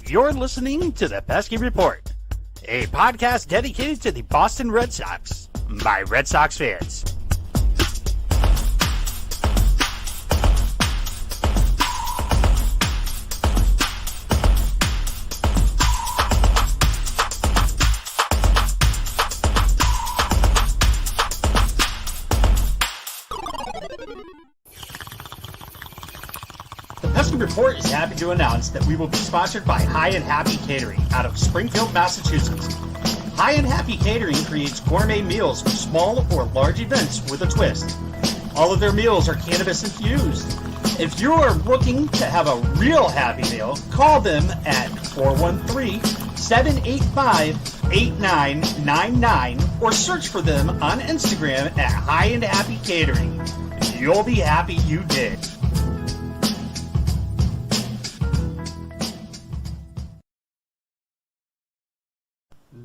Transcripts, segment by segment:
You're listening to the Pesky Report, a podcast dedicated to the Boston Red Sox by Red Sox fans. The Pesky Report is happy to announce that we will be sponsored by High and Happy Catering out of Springfield, Massachusetts. High and Happy Catering creates gourmet meals for small or large events with a twist. All of their meals are cannabis infused. If you are looking to have a real happy meal, call them at 413-785-8999 or search for them on Instagram at High and Happy Catering. You'll be happy you did.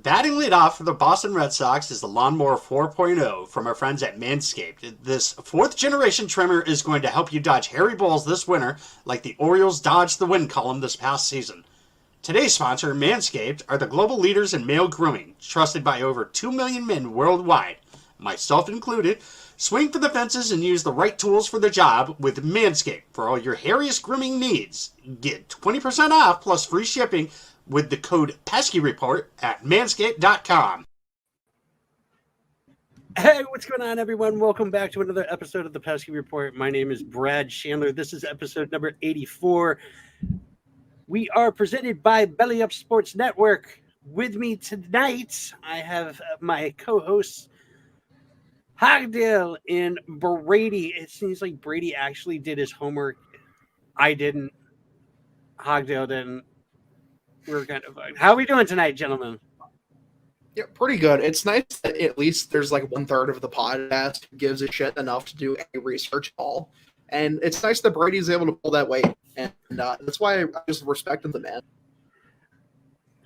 Batting leadoff for the Boston Red Sox is the Lawnmower 4.0 from our friends at Manscaped. This fourth-generation trimmer is going to help you dodge hairy balls this winter like the Orioles dodged the win column this past season. Today's sponsor, Manscaped, are the global leaders in male grooming, trusted by over 2 million men worldwide, myself included. Swing for the fences and use the right tools for the job with Manscaped for all your hairiest grooming needs. Get 20% off plus free shipping with the code PESKYREPORT at manscaped.com. Hey, what's going on, everyone? Welcome back to another episode of the Pesky Report. My name is Brad Chandler. This is episode number 84. We are presented by Belly Up Sports Network. With me tonight, I have my co-hosts, Hogdale and Brady. It seems like Brady actually did his homework. I didn't. Hogdale didn't. We're kind of fine. How are we doing tonight, gentlemen? Yeah, pretty good. It's nice that at least there's like 1/3 of the podcast who gives a shit enough to do any research at all. And it's nice that Brady's able to pull that weight. And that's why I just respect him, the man.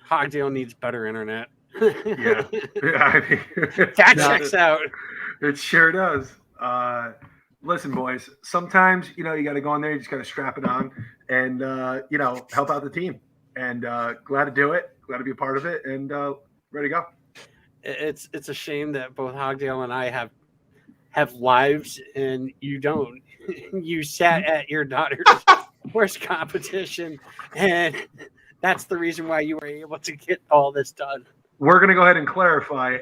Hogdale needs better internet. Yeah. I mean, That checks out. It sure does. Listen, boys, sometimes, you got to go in there, you just got to strap it on and, help out the team. And glad to do it, glad to be a part of it, and ready to go. It's a shame that both Hogdale and I have lives and you don't. You sat at your daughter's worst competition, and that's the reason why you were able to get all this done. We're going to go ahead and clarify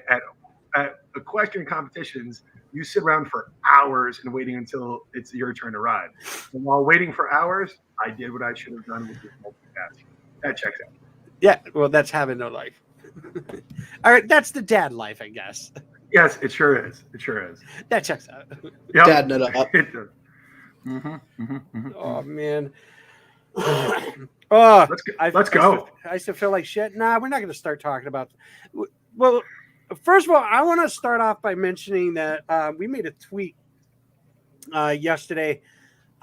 at equestrian competitions, you sit around for hours and waiting until it's your turn to ride. And while waiting for hours, I did what I should have done with this multitasking. That checks out. Yeah, well, that's having no life. All right, that's the dad life, I guess. Yes, it sure is. It sure is. That checks out. Yep. Dad it up. It does. Oh, man. Let's go. I still feel like shit. Nah, we're not going to start talking about. Well, first of all, I want to start off by mentioning that we made a tweet yesterday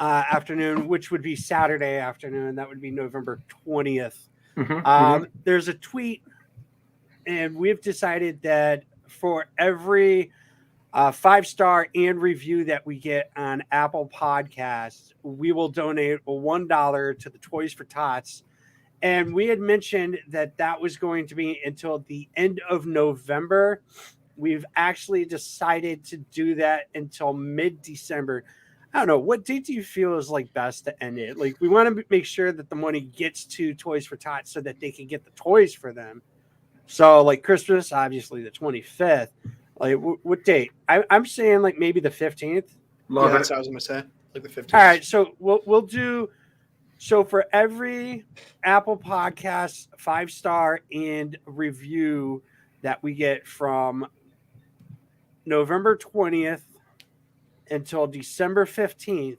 afternoon, which would be Saturday afternoon. That would be November 20th. There's a tweet, and we've decided that for every 5-star and review that we get on Apple Podcasts, we will donate $1 to the Toys for Tots. And we had mentioned that was going to be until the end of November. We've actually decided to do that until mid-December. I don't know. What date do you feel is like best to end it? Like, we want to make sure that the money gets to Toys for Tots so that they can get the toys for them. So, like Christmas, obviously the 25th. Like, what date? I'm saying like maybe the 15th. Love it. That's what I was going to say. Like the 15th. All right. So we'll do. So for every Apple Podcast 5-star and review that we get from November 20th until December 15th,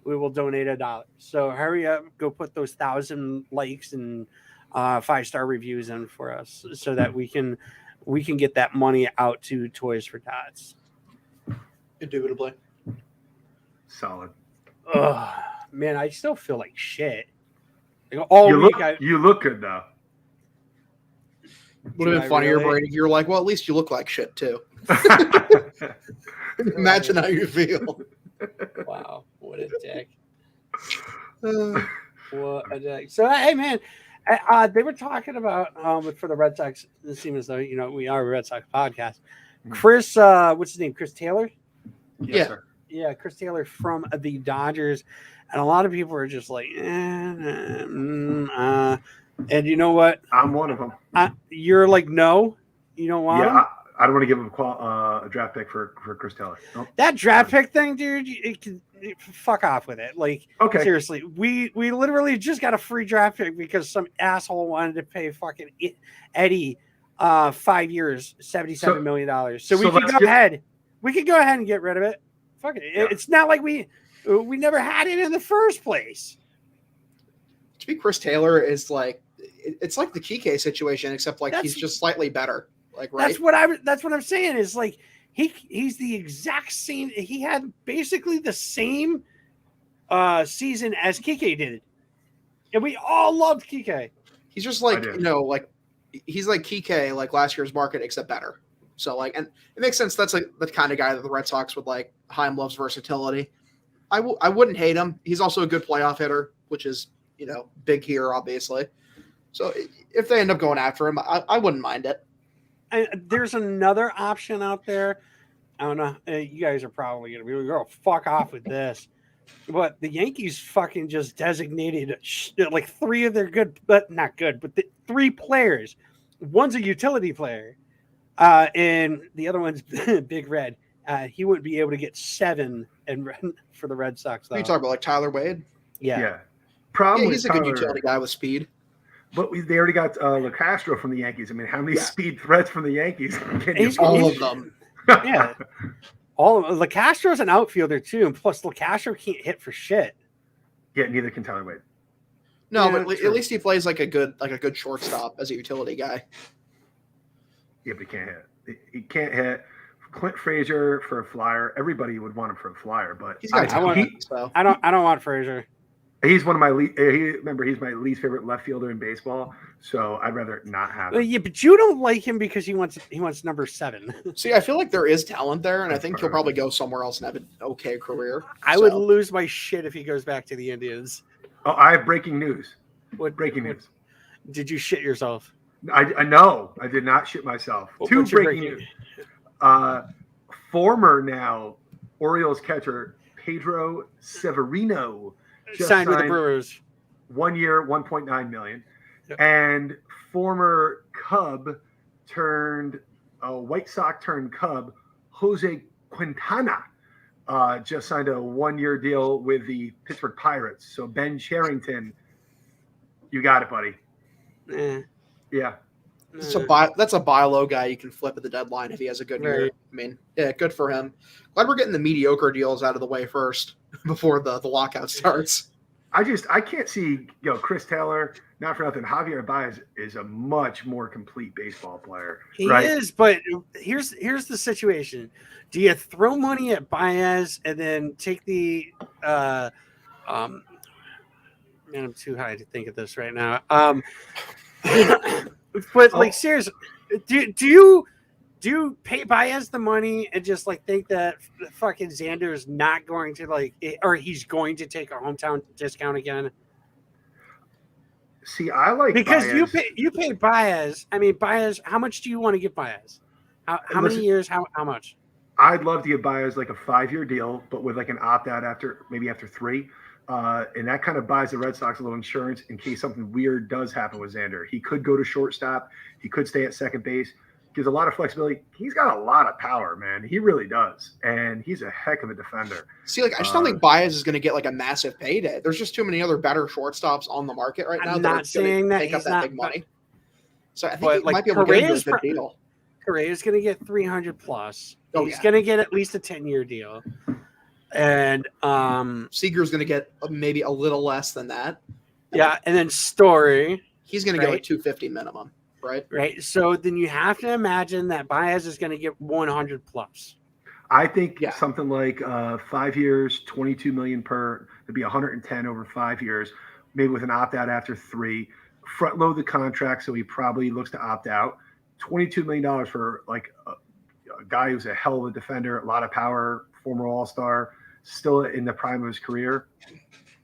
we will donate $1. So hurry up, go put those 1,000 likes and 5-star reviews in for us so that we can get that money out to Toys for Tots. Indubitably. Solid. Ugh, man, I still feel like shit. Like, all You week, look good though. Would have been funnier, really? Brady. You're like, well, at least you look like shit too. Imagine how you feel. Wow, what a dick. What a dick. So, hey, man, they were talking about for the Red Sox. It seems as though we are a Red Sox podcast. Chris, what's his name? Chris Taylor. Yeah. Sir. Yeah, Chris Taylor from the Dodgers, and a lot of people are just like, and you know what? I'm one of them. You're like, no, you don't want him. I don't want to give him a draft pick for Chris Taylor. Nope. That draft pick thing, dude, fuck off with it. Like, Okay. Seriously, we literally just got a free draft pick because some asshole wanted to pay fucking Eddie 5 years, $77 million. So we can go ahead. We can go ahead and get rid of it. Fuck it. Yeah. It's not like we never had it in the first place. To be Chris Taylor is like, it's like the Kike situation, except like he's just slightly better. Like, right? That's what I'm saying is like he's the exact same. He had basically the same season as Kike did, and we all loved Kike. He's just like like he's like Kike, like last year's market, except better. So like, and it makes sense. That's like the kind of guy that the Red Sox would like. Heim loves versatility. I wouldn't hate him. He's also a good playoff hitter, which is big here, obviously. So if they end up going after him, I wouldn't mind it. And there's another option out there. I don't know. You guys are probably going to be like, oh, fuck off with this. But the Yankees fucking just designated like three of their good, but not good, but the three players. One's a utility player, and the other one's Big Red. He wouldn't be able to get 7 for the Red Sox. Though. You talk about like Tyler Wade? Yeah. Problem he's a good utility guy with speed. But they already got Locastro from the Yankees. I mean, how many speed threats from the Yankees can you all of them. Yeah. Locastro's an outfielder too, and plus Locastro can't hit for shit. Yeah, neither can Tyler Wade. No, but at least he plays like a good shortstop as a utility guy. Yeah, but he can't hit. He can't hit. Clint Frazier for a flyer. Everybody would want him for a flyer, but he's got I don't want Frazier. He's one of my he's my least favorite left fielder in baseball, so I'd rather not have him. Yeah, but you don't like him because he wants number 7. See, I feel like there is talent there, and I think he'll probably go somewhere else and have an okay career. I would lose my shit if he goes back to the Indians. Oh, I have breaking news. Breaking news? Did you shit yourself? I know. I did not shit myself. Two breaking news. Former now Orioles catcher Pedro Severino signed with the Brewers. 1 year, $1.9 million. Yep. And former White Sox turned Cub, Jose Quintana, just signed a 1-year deal with the Pittsburgh Pirates. So Ben Cherington, you got it, buddy. Yeah. That's a buy low guy you can flip at the deadline if he has a good year. I mean, yeah, good for him. Glad we're getting the mediocre deals out of the way first before the lockout starts. I can't see Chris Taylor, not for nothing. Javier Baez is a much more complete baseball player. He is, but here's the situation. Do you throw money at Baez and then take the man, I'm too high to think of this right now. But like seriously, do you pay Baez the money and just like think that fucking Xander is not going to or he's going to take a hometown discount again? See, I like because Baez. you pay Baez. I mean, Baez. How much do you want to give Baez? How many years? How much? I'd love to give Baez like a 5-year deal, but with like an opt out after 3. And that kind of buys the Red Sox a little insurance in case something weird does happen with Xander. He could go to shortstop. He could stay at second base. Gives a lot of flexibility. He's got a lot of power, man. He really does. And he's a heck of a defender. See, I just don't think Baez is going to get like a massive payday. There's just too many other better shortstops on the market right now. I'm not saying that take up that big money. So I think he like might be able to get a good deal. Correa's going to get 300 plus. Oh, he's going to get at least a 10-year deal. And Seager's going to get maybe a little less than that. Yeah, and then Story. He's going to get like 250 minimum, right? Right. So then you have to imagine that Baez is going to get 100 plus. I think something like 5 years, $22 million per. It'd be 110 over 5 years maybe with an opt-out after 3. Front load the contract, so he probably looks to opt out. $22 million for like a guy who's a hell of a defender, a lot of power, former All-Star, still in the prime of his career.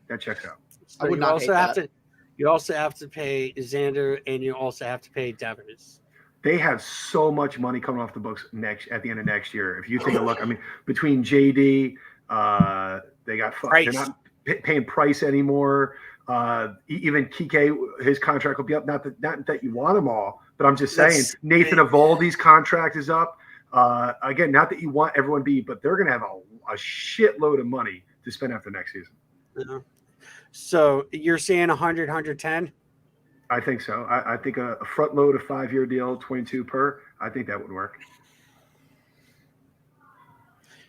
That checks out. So I would not hate that. You also have to pay Xander, and you also have to pay Devers. They have so much money coming off the books at the end of next year. If you take a look, I mean, between JD, they got Price. They're not paying Price anymore. Even Kike, his contract will be up. Not that you want them all, but I'm just saying Nathan Eovaldi's contract is up. Again, not that you want everyone to be, but they're going to have a shitload of money to spend after next season. Yeah. So you're saying 100, 110? I think so. I think a front load, a 5-year deal, 22 per. I think that would work.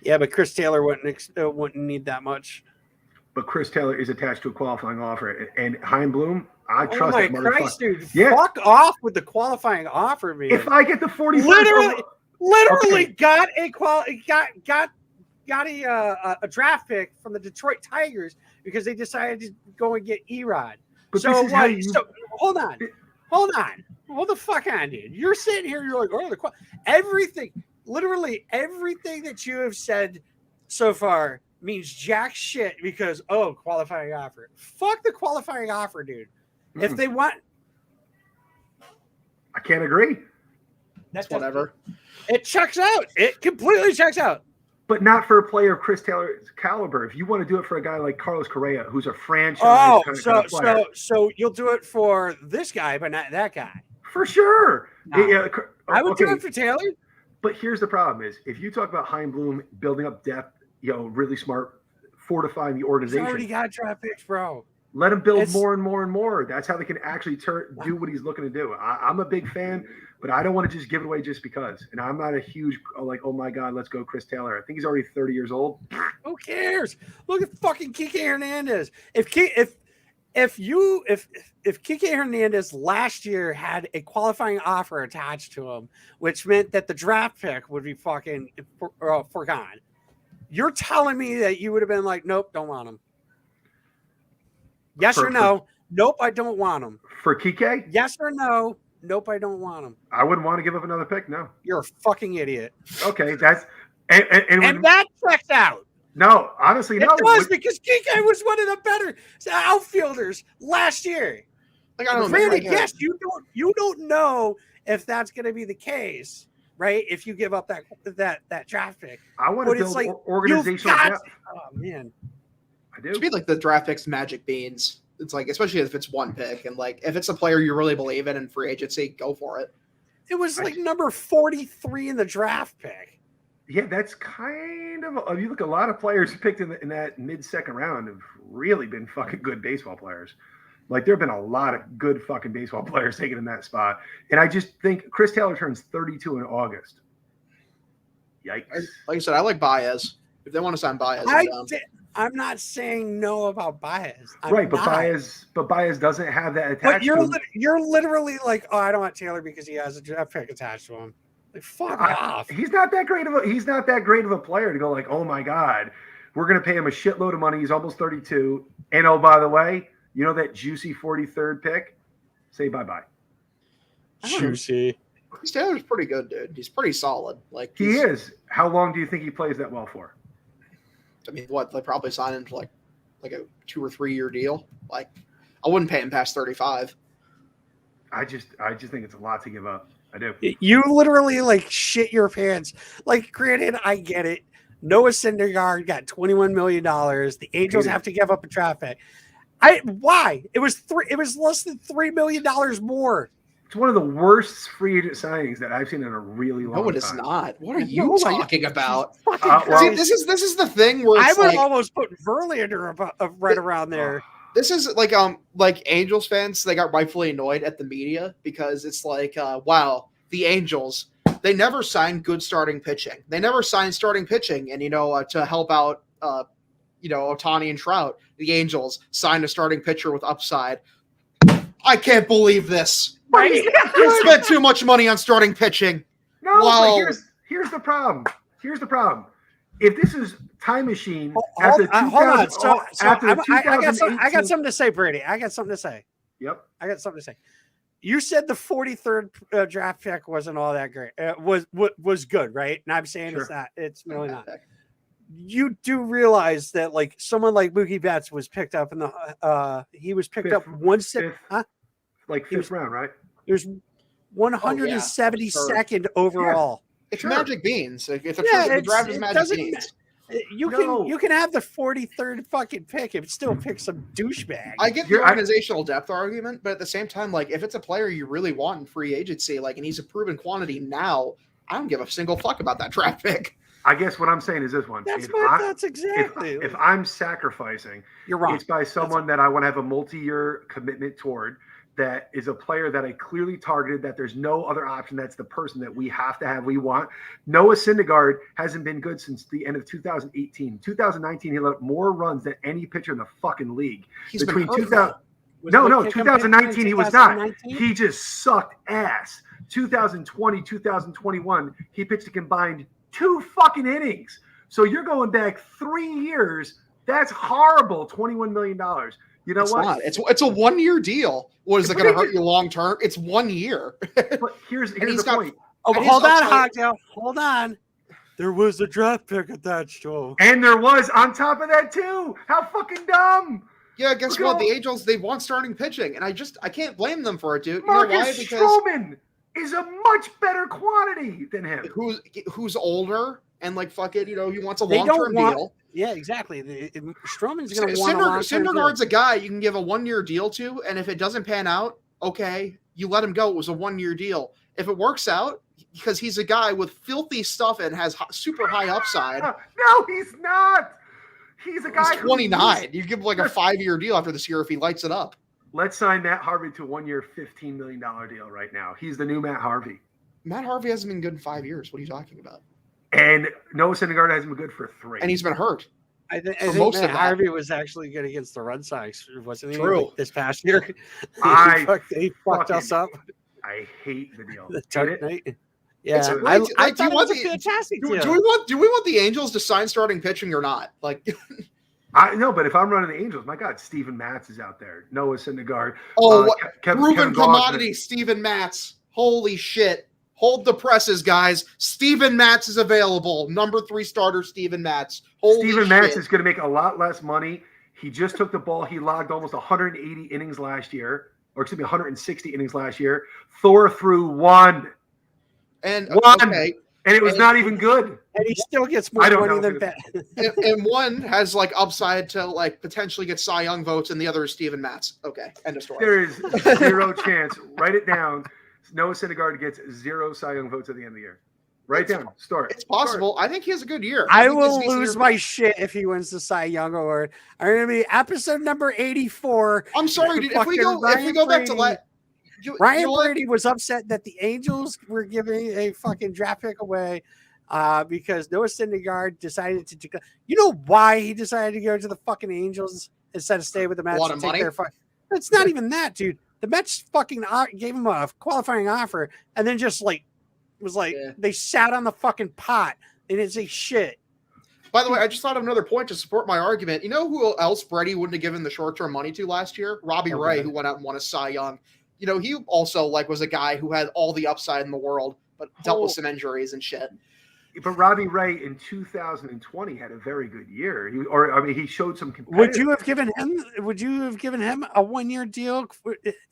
Yeah, but Chris Taylor wouldn't need that much. But Chris Taylor is attached to a qualifying offer, and Hein Bloom, I trust my that motherfucker. Christ, dude! Yeah. Fuck off with the qualifying offer, man. If I get the 40, literally okay. got a draft pick from the Detroit Tigers because they decided to go and get Erod. But So this is how what? So hold on, hold the fuck on, dude. You're sitting here, you're like, oh, literally everything that you have said so far means jack shit because qualifying offer. Fuck the qualifying offer, dude. If they want, I can't agree. that's Whatever. It checks out. It completely checks out. But not for a player of Chris Taylor's caliber. If you want to do it for a guy like Carlos Correa, who's a franchise kind of player. So you'll do it for this guy, but not that guy. For sure. No. Yeah, I would do it for Taylor. But here's the problem is if you talk about Hein Bloom building up depth, really smart, fortifying the He's organization. already got draft picks, bro. Let him build more and more and more. That's how they can actually do what he's looking to do. I'm a big fan, but I don't want to just give it away just because. And I'm not a huge oh my God, let's go Chris Taylor. I think he's already 30 years old. Who cares? Look at fucking Kike Hernandez. If Kike Hernandez last year had a qualifying offer attached to him, which meant that the draft pick would be fucking forgone, you're telling me that you would have been like, nope, don't want him. Yes or no? Nope, I don't want him. For Kike? Yes or no? Nope, I don't want him. I wouldn't want to give up another pick, no. You're a fucking idiot. Okay, that's and that checks out. No, honestly, no. It does because Kike was one of the better outfielders last year. Like, I don't Granted, yes, you don't know if that's going to be the case, right? If you give up that draft pick, I want to build organizational depth. Oh man, I do. It's be like the draft picks magic beans. It's like, especially if it's one pick, and like if it's a player you really believe in free agency, go for it. It was like number 43 in the draft pick. Yeah, that's kind of. You look, a lot of players picked in that mid-second round have really been fucking good baseball players. Like, there have been a lot of good fucking baseball players taken in that spot. And I just think Chris Taylor turns 32 in August. Yikes. Like I said, I like Baez. If they want to sign Baez, I'm not saying no about Baez. But Baez doesn't have that attached. But you're literally like, I don't want Taylor because he has a draft pick attached to him. Like, fuck off. He's not that great of a player to go like, oh my God, we're gonna pay him a shitload of money. He's almost 32. And oh, by the way, you know that juicy 43rd pick? Say bye-bye. Juicy. Chris Taylor's pretty good, dude. He's pretty solid. Like, he is. How long do you think he plays that well for? I mean, what, they probably sign him for like a 2 or 3 year deal. Like, I wouldn't pay him past 35. I just think it's a lot to give up. I do. You literally like shit your pants. Like, granted, I get it. Noah Syndergaard got $21 million. The Angels have to give up a draft pick. Why? It was less than $3 million more. It's one of the worst free agent signings that I've seen in a really long time. No, it is not. What are you talking about? See, this is the thing where it's I would almost put Verlander right around there. This is like Angels fans, they got rightfully annoyed at the media because it's like, wow, the Angels, they never signed good starting pitching. They never signed starting pitching, and to help out Ohtani and Trout, the Angels signed a starting pitcher with upside. I can't believe this. Right? You spent too much money on starting pitching. No, wow. but here's the problem. if this is time machine Hold on. after I got something to say, Brady. I got something to say. Yep. I got something to say. You said the 43rd draft pick wasn't all that great. Was good, right? And I'm saying it's not. It's really not. You do realize that like someone like Mookie Betts was picked up in the he was picked up fifth round, right? There's 172nd overall. It's magic beans. If the draft is magic beans. You can have the 43rd fucking pick if it still picks some douchebag. I get the organizational depth argument, but at the same time, like if it's a player you really want in free agency, like and he's a proven quantity now, I don't give a single fuck about that draft pick. I guess what I'm saying is this one. That's exactly. If I'm sacrificing, you're wrong. It's by someone that I want to have a multi-year commitment toward. That is a player that I clearly targeted, that there's no other option. That's the person that we have to have, we want. Noah Syndergaard hasn't been good since the end of 2018. 2019, he let up more runs than any pitcher in the fucking league. He's Between been 2019, he was not. He just sucked ass. 2020, 2021, he pitched a combined 2 fucking innings. So you're going back 3 years. That's horrible. $21 million. You know what? Not. It's a 1-year deal. What is it going to hurt you long term? It's 1 year. But here's the point. Oh, hold on, Hogdale. Hold on. There was a draft pick attached to him. And there was on top of that too. How fucking dumb. Yeah, guess what? The Angels, they want starting pitching, and I can't blame them for it, dude. Marcus Stroman is a much better quantity than him. Who's older and like fucking, he wants a long-term deal. Yeah, exactly. Stroman's going to want a long-term deal. Syndergaard's a guy you can give a 1-year deal to, and if it doesn't pan out, okay, you let him go. It was a 1-year deal. If it works out, because he's a guy with filthy stuff and has super high upside. No, he's not. He's a guy. He's 29. You give him like a 5-year deal after this year if he lights it up. Let's sign Matt Harvey to a 1-year, $15 million deal right now. He's the new Matt Harvey. Matt Harvey hasn't been good in 5 years. What are you talking about? And Noah Syndergaard hasn't been good for 3. And he's been hurt. I think Matt Harvey was actually good against the Red Sox, wasn't he? True. This past year. He fucked us up. I hate the deal. The Dark Knight. Yeah, I thought it was a fantastic deal. Do we want the Angels to sign starting pitching or not? Like, I know, but if I'm running the Angels, my God, Steven Matz is out there. Noah Syndergaard. Proven commodity, Steven Matz. Holy shit. Hold the presses, guys. Steven Matz is available. Number 3 starter, Steven Matz. Steven Matz is going to make a lot less money. He just took the ball. He logged almost 180 innings last year, or excuse me, 160 innings last year. Thor threw 1. And it was not even good. And he still gets more money than that. And one has like upside to like potentially get Cy Young votes, and the other is Steven Matz. Okay, end of story. There is 0 chance. Write it down. Noah Syndergaard gets 0 Cy Young votes at the end of the year. Write down. Start. It's possible. I think he has a good year. I will lose my shit if he wins the Cy Young Award. I'm going to be episode number 84. I'm sorry, dude. If we go back to Ryan Brady was upset that the Angels were giving a fucking draft pick away because Noah Syndergaard decided to. You know why he decided to go to the fucking Angels instead of stay with the Mets? It's not even that, dude. The Mets fucking gave him a qualifying offer and then just they sat on the fucking pot. They didn't say shit. By the way, I just thought of another point to support my argument. You know who else Brady wouldn't have given the short-term money to last year? Robbie Ray, who went out and won a Cy Young. He also was a guy who had all the upside in the world, but dealt with some injuries and shit. But Robbie Ray in 2020 had a very good year. He showed some competitiveness. Would you have given him a 1-year deal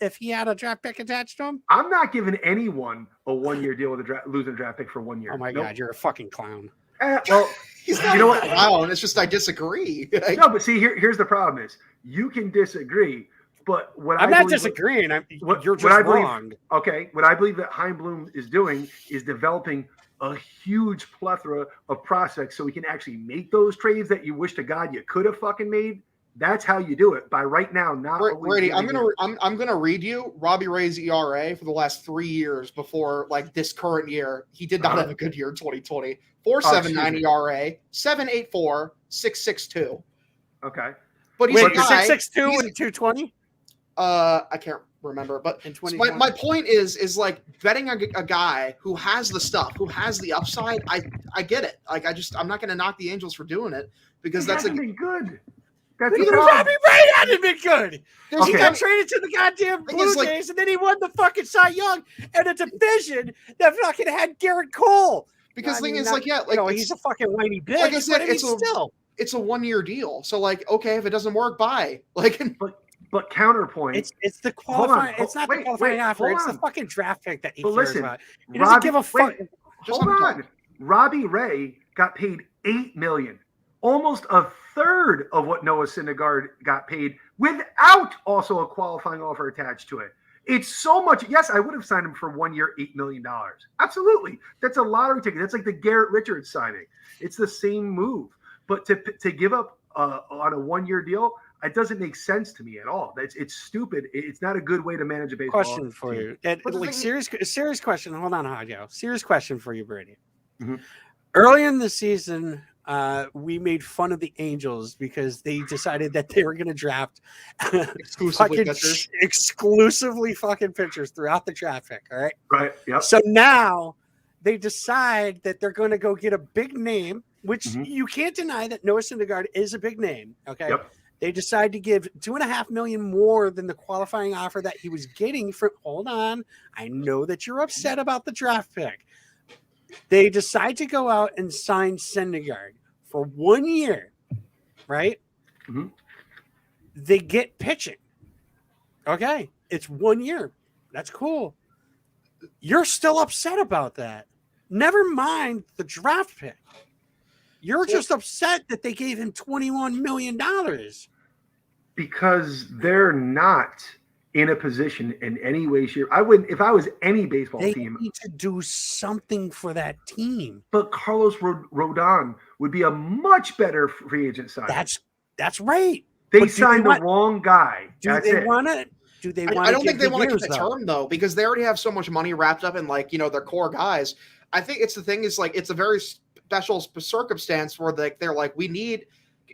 if he had a draft pick attached to him? I'm not giving anyone a 1-year deal with losing a draft pick for 1 year. Oh my God, you're a fucking clown. Well, he's not a clown. It's just I disagree. No, but see, here's the problem: is you can disagree, but I'm not disagreeing. You're just wrong. Okay, what I believe that Chaim Bloom is doing is developing a huge plethora of prospects so we can actually make those trades that you wish to God you could have fucking made. That's how you do it. By right now, not Brady. I'm gonna read you Robbie Ray's ERA for the last 3 years before this current year. He did not have a good year in 2020. 4.79 ERA, 7.84, 6.62. Okay, but he's 6.62 and 220. I can't. remember. But In so 2020. my point is like betting a guy who has the stuff, who has the upside. I get it. Like I'm not going to knock the Angels for doing it because He that's hasn't been good. That's Even the Robbie problem. Ray hadn't been good. There's He Okay. got traded to the goddamn Thing Blue is, like- Jays, and then he won the fucking Cy Young in a division that fucking had Garrett Cole. because I thing mean, is not- like, yeah, you like know, it's, he's a fucking whiny bitch. like I said, but I mean, it's a- still. it's a 1-year deal. So like, okay, if it doesn't work, bye. Like, But counterpoint. It's the Hold on, qualifying. It's not the wait, qualifying wait, offer. hold It's the on. fucking draft pick that he But cares listen, about. He doesn't give a fuck. Wait, Just hold let him on. talk. Robbie Ray got paid $8 million, almost a third of what Noah Syndergaard got paid, without also a qualifying offer attached to it. It's so much. Yes, I would have signed him for 1 year, $8 million. Absolutely, that's a lottery ticket. That's like the Garrett Richards signing. It's the same move. But to give up on a 1 year deal, it doesn't make sense to me at all. It's stupid. It's not a good way to manage a baseball Question for team. you. And, But the like thing serious question. Hold on, Hajo. Serious question for you, Brady. Mhm. Early in the season, we made fun of the Angels because they decided that they were going to draft Exclusively fucking pitchers. exclusively fucking pitchers throughout the draft pick. All right. Right. Yep. So now they decide that they're going to go get a big name, which Mhm. you can't deny that Noah Syndergaard is a big name. Okay. Yep. They decide to give $2.5 million more than the qualifying offer that he was getting from. Hold on, I know that you're upset about the draft pick. They decide to go out and sign Syndergaard for 1 year, right? Mhm. They get pitching. Okay, it's 1 year. That's cool. You're still upset about that. Never mind the draft pick. You're just upset that they gave him $21 million. Because they're not in a position in any way, shape. I wouldn't, if I was any baseball They team, need to do something for that team. but Carlos Rodon would be a much better free agent sign. That's right. They but do signed they want- the wrong guy. Do That's they it. want to? Do they want? I don't think they want to keep the term though, because they already have so much money wrapped up in like their core guys. I think it's the thing is like it's a very special circumstance where they're like we need.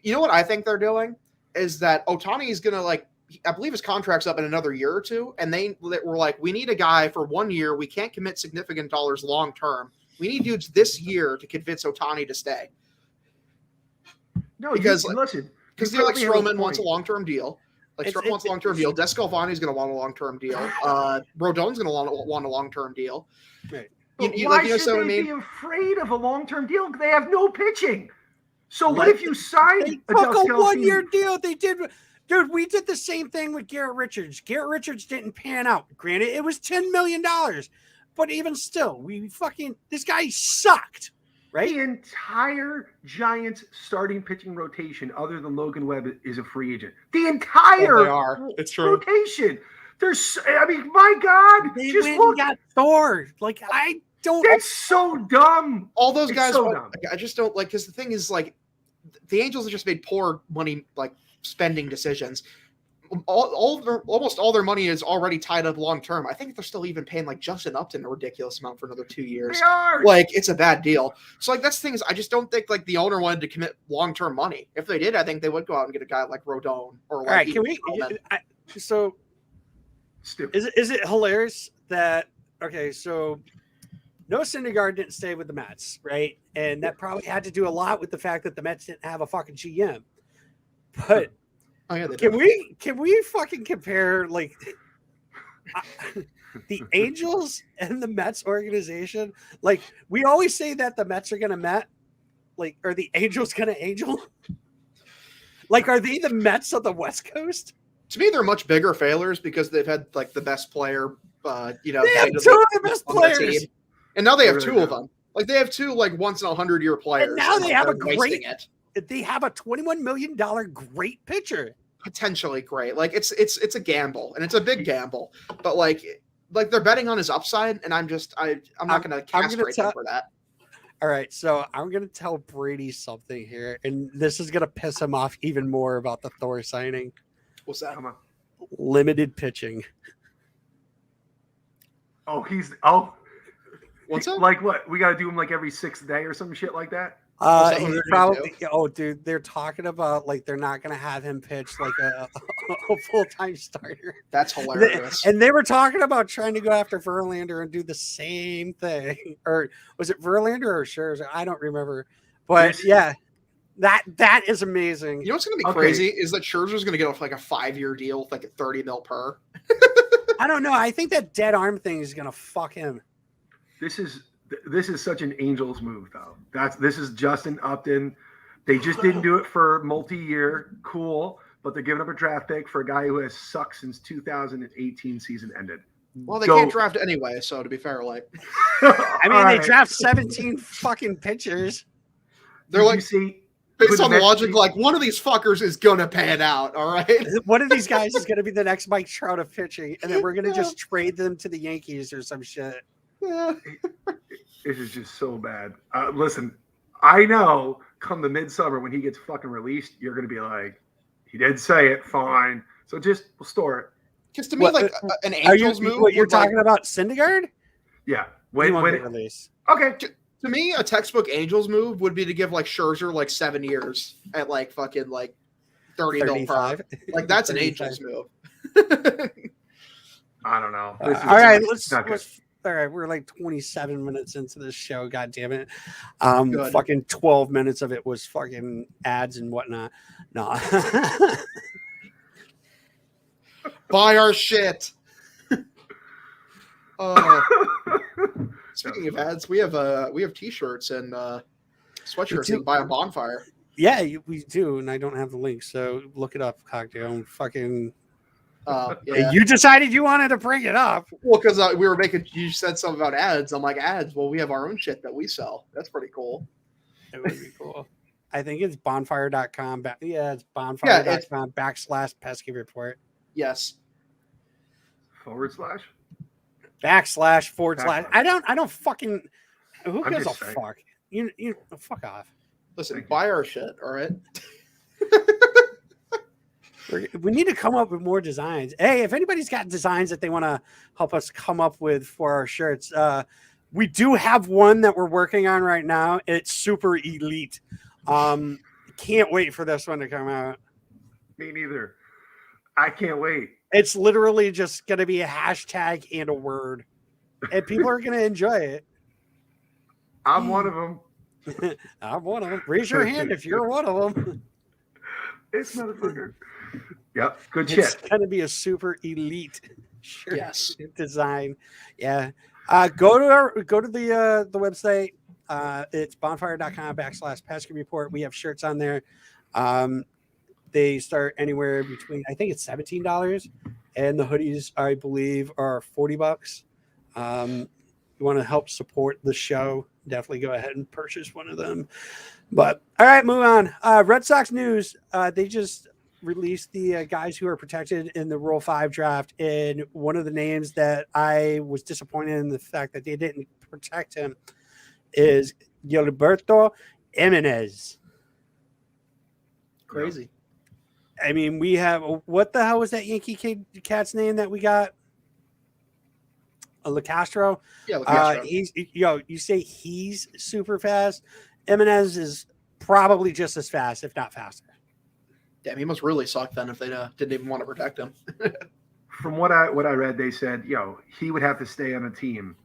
You know what I think they're doing is that Ohtani is gonna like I believe his contract's up in another year or two, and they were like we need a guy for 1 year. We can't commit significant dollars long term. We need dudes this year to convince Ohtani to stay No, because, listen, because you like probably have a Stroman wants a point. long term deal. Like It's- Stroman wants a long term deal. Descalvani's going to want a long term deal. Rodon's going to want a long term deal. Right. But You- why like, you know should what I they mean? be afraid of a long-term deal? They have no pitching. So what Let- if you sign They a took a Scalfini? 1 year deal. They did. Dude, we did the same thing with Garrett Richards. Garrett Richards didn't pan out. Granted, it was $10 million. But even still, this guy sucked. Right? The entire Giants starting pitching rotation, other than Logan Webb, is a free agent. The entire Oh, they are. It's true. rotation. My God, They just went look. and got Thor. Like, I don't. That's so dumb. All those It's guys, so dumb. I just don't like because the thing is like the Angels have just made poor money like spending decisions. Almost all their money is already tied up long term. I think they're still even paying like Justin Upton a ridiculous amount for another 2 years. They are. Like it's a bad deal. So like that's the thing is I just don't think like the owner wanted to commit long term money. If they did, I think they would go out and get a guy like Rodon or like. All right, can even we? Stroman. So Stupid. is it hilarious that so Noah Syndergaard didn't stay with the Mets, right? And that probably had to do a lot with the fact that the Mets didn't have a fucking GM. But Oh yeah, they can did. we fucking compare like the Angels and the Mets organization? Like we always say that the Mets are gonna Met, like are the Angels gonna Angel? Like are they the Mets of the West Coast? To me, they're much bigger failures because they've had like the best player. They have kind two of the best on the players. team. And now they have They two really of them. Like they have two like once in 100-year players. And now they have a they're wasting great- it. They have a $21 million great pitcher. Potentially great. Like it's a gamble and it's a big gamble. But like they're betting on his upside, and I'm not going to castrate them for that. All right, so I'm going to tell Brady something here, and this is going to piss him off even more about the Thor signing. What's that? Come on. Limited pitching. Oh, What's up? like what? We got to do him like every 6th day or some shit like that. that what He's they're gonna probably. Oh, dude, they're talking about like they're not going to have him pitch like a full-time starter. That's hilarious. And they were talking about trying to go after Verlander and do the same thing. Or was it Verlander or Scherzer? I don't remember. But yeah, that is amazing. You know what's going to be crazy is that Scherzer's going to get off like a 5-year deal with like a 30 mil per. I don't know. I think that dead arm thing is going to fuck him. This is such an Angels move, though. This is Justin Upton. They just didn't do it for multi-year. Cool. But they're giving up a draft pick for a guy who has sucked since 2018 season ended. Well, they can't draft anyway, so to be fair, like. I mean, they draft 17 fucking pitchers. They're like, based on logic, like one of these fuckers is going to pan out, all right? One of these guys is going to be the next Mike Trout of pitching, and then we're going to just trade them to the Yankees or some shit. Yeah. This is just so bad. Listen, I know come the midsummer when he gets fucking released, you're going to be like, he did say it, fine. So we'll store it. Because to me, like an Angels move. What you're talking about, Syndergaard? Yeah. When release. Okay. To me, a textbook Angels move would be to give like Scherzer like 7 years at like fucking like 30 mil per. Like that's an Angels move. I don't know. All right, let's all right, we're like 27 minutes into this show. God damn it. Fucking 12 minutes of it was fucking ads and whatnot. No. Buy our shit. Speaking of ads, we have t-shirts and sweatshirts you can buy on Bonfire. Yeah, we do, and I don't have the link, so look it up, Cocktail. Fucking yeah. You decided you wanted to bring it up. Well, because we were you said something about ads. I'm like, ads? Well, we have our own shit that we sell. That's pretty cool. It would be cool. I think it's bonfire.com. It's bonfire.com /pesky report. Yes. // // I don't fucking. Who gives a fuck? You fuck off. Listen, buy our shit, all right? We need to come up with more designs. Hey, if anybody's got designs that they want to help us come up with for our shirts, we do have one that we're working on right now. It's super elite. Can't wait for this one to come out. Me neither. I can't wait. It's literally just going to be a hashtag and a word, and people are going to enjoy it. I'm one of them. I'm one of them. Raise your hand if you're one of them. This motherfucker. Yep, good shit. It's going to be a super elite shirt design. Yeah. Go to the website. It's bonfire.com /pesky report. We have shirts on there. They start anywhere between, I think it's $17, and the hoodies, I believe, are $40. You want to help support the show, definitely go ahead and purchase one of them. But all right, move on. Red Sox news. They just released the guys who are protected in the Rule 5 draft, and one of the names that I was disappointed in the fact that they didn't protect him is Gilberto Jimenez. Crazy. I mean, we have, what the hell was that Yankee cat's name that we got? LaCastro. Yeah, LaCastro. You say he's super fast. Jimenez is probably just as fast, if not faster. Damn, he must really suck then if they didn't even want to protect him. From what I read, they said, he would have to stay on a team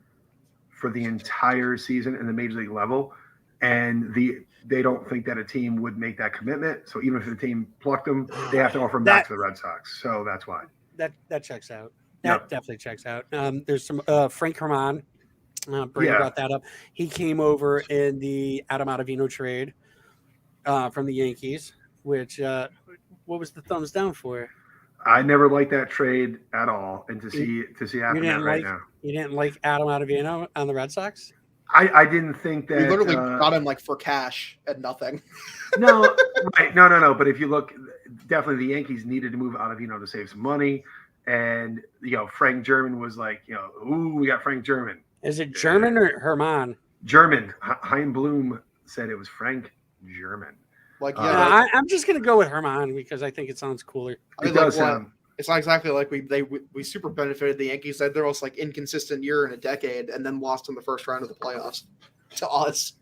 for the entire season in the major league level, and they don't think that a team would make that commitment. So even if the team plucked him, they have to offer him back to the Red Sox. So that's why. That checks out. That definitely checks out. There's some Frank Herman. Brady brought that up. He came over in the Adam Ottavino trade from the Yankees, which what was the thumbs down for? I never liked that trade at all, and to see happen now. You didn't like Adam Ottavino on the Red Sox? I didn't think that. We literally got him like for cash at nothing. No, right? No. But if you look, definitely the Yankees needed to move Ottavino to save some money, and Frank German was like, ooh, we got Frank German. Is it German or Herman? German. Hein Bloom said it was Frank German. Like, I'm just gonna go with Herman because I think it sounds cooler. It does sound. It's not exactly like we super benefited the Yankees. That they're also like inconsistent year in a decade, and then lost in the first round of the playoffs to us.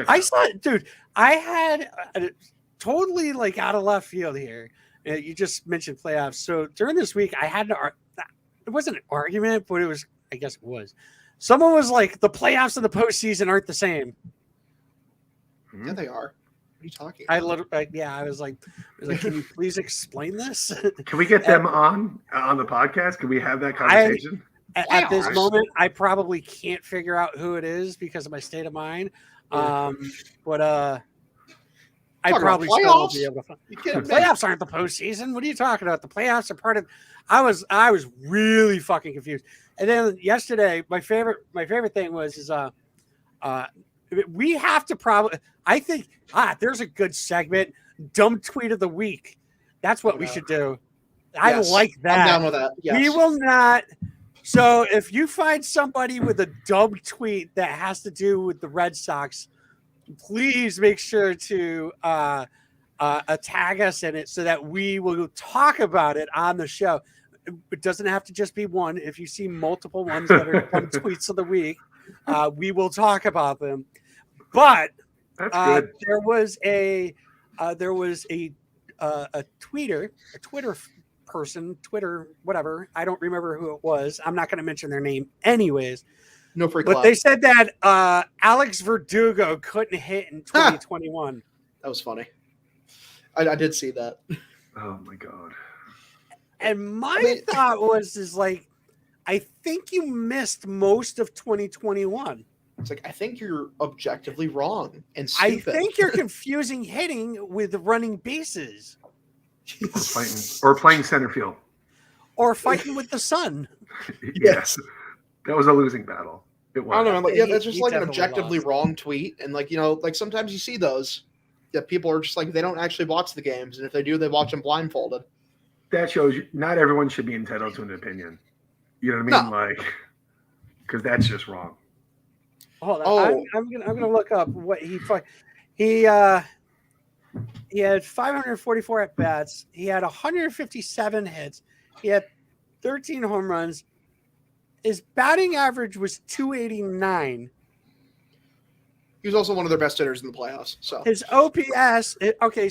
I saw it, dude. I had totally like out of left field here. You just mentioned playoffs. So during this week, I had it wasn't an argument, but I guess it was. Someone was like, the playoffs and the postseason aren't the same. Yeah, they are. What are you talking about? I was like, can you please explain this? Can we get them on the podcast? Can we have that conversation? At this moment, I probably can't figure out who it is because of my state of mind. But I probably still won't be able to find. The playoffs aren't the postseason. What are you talking about? The playoffs are part of. I was really fucking confused. And then yesterday, my favorite thing was we have to probably. I think there's a good segment. Dumb tweet of the week. That's what we should do. I like that. I'm down with that. Yes. We will not. So if you find somebody with a dumb tweet that has to do with the Red Sox, please make sure to tag us in it so that we will talk about it on the show. It doesn't have to just be one. If you see multiple ones that are dumb tweets of the week, we will talk about them. But there was a Twitter person, Twitter, whatever. I don't remember who it was. I'm not going to mention their name anyways. No free But they said that Alex Verdugo couldn't hit in 2021. That was funny. I did see that. Oh my God. And my thought was I think you missed most of 2021. It's like, I think you're objectively wrong and stupid. I think you're confusing hitting with running bases. Or playing center field. Or fighting with the sun. Yes. That was a losing battle. It was. I don't know. That's just like an objectively wrong tweet. And sometimes you see those that people are just like, they don't actually watch the games. And if they do, they watch them blindfolded. That shows you not everyone should be entitled to an opinion. You know what I mean? No. Because that's just wrong. Hold on. I'm gonna look up what he had 544 at bats. He had 157 hits. He had 13 home runs. His batting average was 289. He was also one of their best hitters in the playoffs. So his OPS,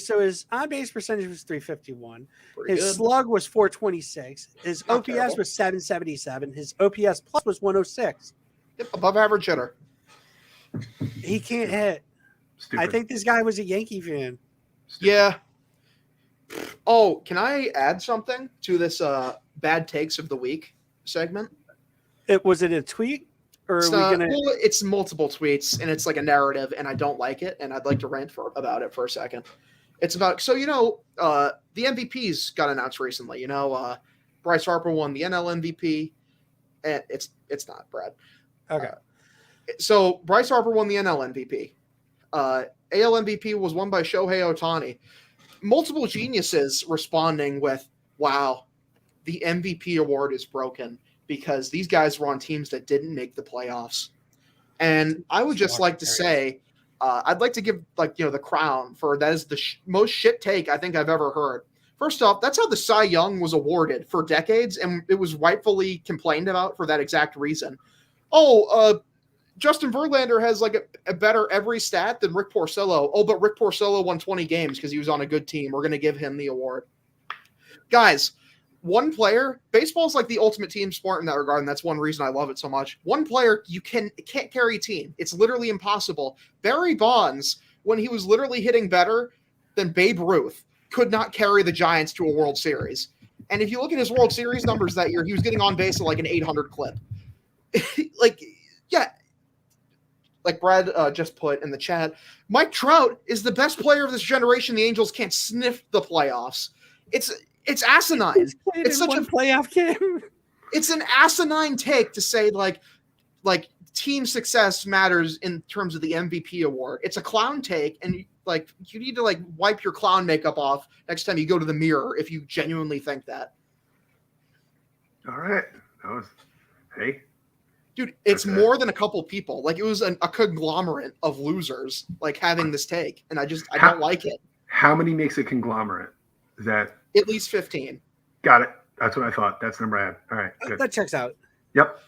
so his on-base percentage was 351. His slug was 426. His OPS was 777. His OPS plus was 106. Yep, above average hitter. He can't hit. Stupid. I think this guy was a Yankee fan. Stupid. Yeah. Oh, can I add something to this bad takes of the week segment? Was it a tweet? Or it's multiple tweets, and it's like a narrative, and I don't like it, and I'd like to rant about it for a second. It's about the MVPs got announced recently. Bryce Harper won the NL MVP, and it's not Brad. Okay. So Bryce Harper won the NL MVP. AL MVP was won by Shohei Ohtani. Multiple geniuses responding with, "Wow, the MVP award is broken." Because these guys were on teams that didn't make the playoffs. And I would just like to say, I'd like to give the crown for that is the most shit take I think I've ever heard. First off, that's how the Cy Young was awarded for decades, and it was rightfully complained about for that exact reason. Justin Verlander has a better every stat than Rick Porcello. Oh, but Rick Porcello won 20 games because he was on a good team. We're going to give him the award. Guys, one player, baseball is like the ultimate team sport in that regard, and that's one reason I love it so much. One player, can't carry a team. It's literally impossible. Barry Bonds, when he was literally hitting better than Babe Ruth, could not carry the Giants to a World Series. And if you look at his World Series numbers that year, he was getting on base at an 800 clip. Like Brad just put in the chat, Mike Trout is the best player of this generation. The Angels can't sniff the playoffs. It's asinine. It's such a playoff game. It's an asinine take to say team success matters in terms of the MVP award. It's a clown take, and you need to wipe your clown makeup off next time you go to the mirror if you genuinely think that. All right. Hey. Dude, it's more than a couple people. It was a conglomerate of losers having this take, and I don't like it. How many makes a conglomerate? Is that at least 15? Got it. That's what I thought. That's the number I had. All right, good. That checks out. Yep.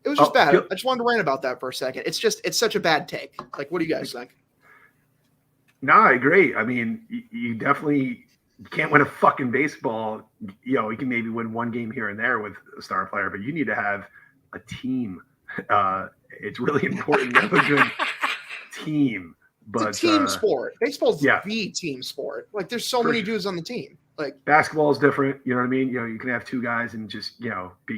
It was just bad. I just wanted to rant about that for a second. It's such a bad take. What do you guys think? No, I agree. I mean, you definitely can't win a fucking baseball. You can maybe win one game here and there with a star player, but you need to have a team. It's really important to have a good team. But It's a team sport. Baseball's yeah. the team sport. Like, there's so many dudes on the team. Like, basketball is different. You know what I mean? You can have two guys and just be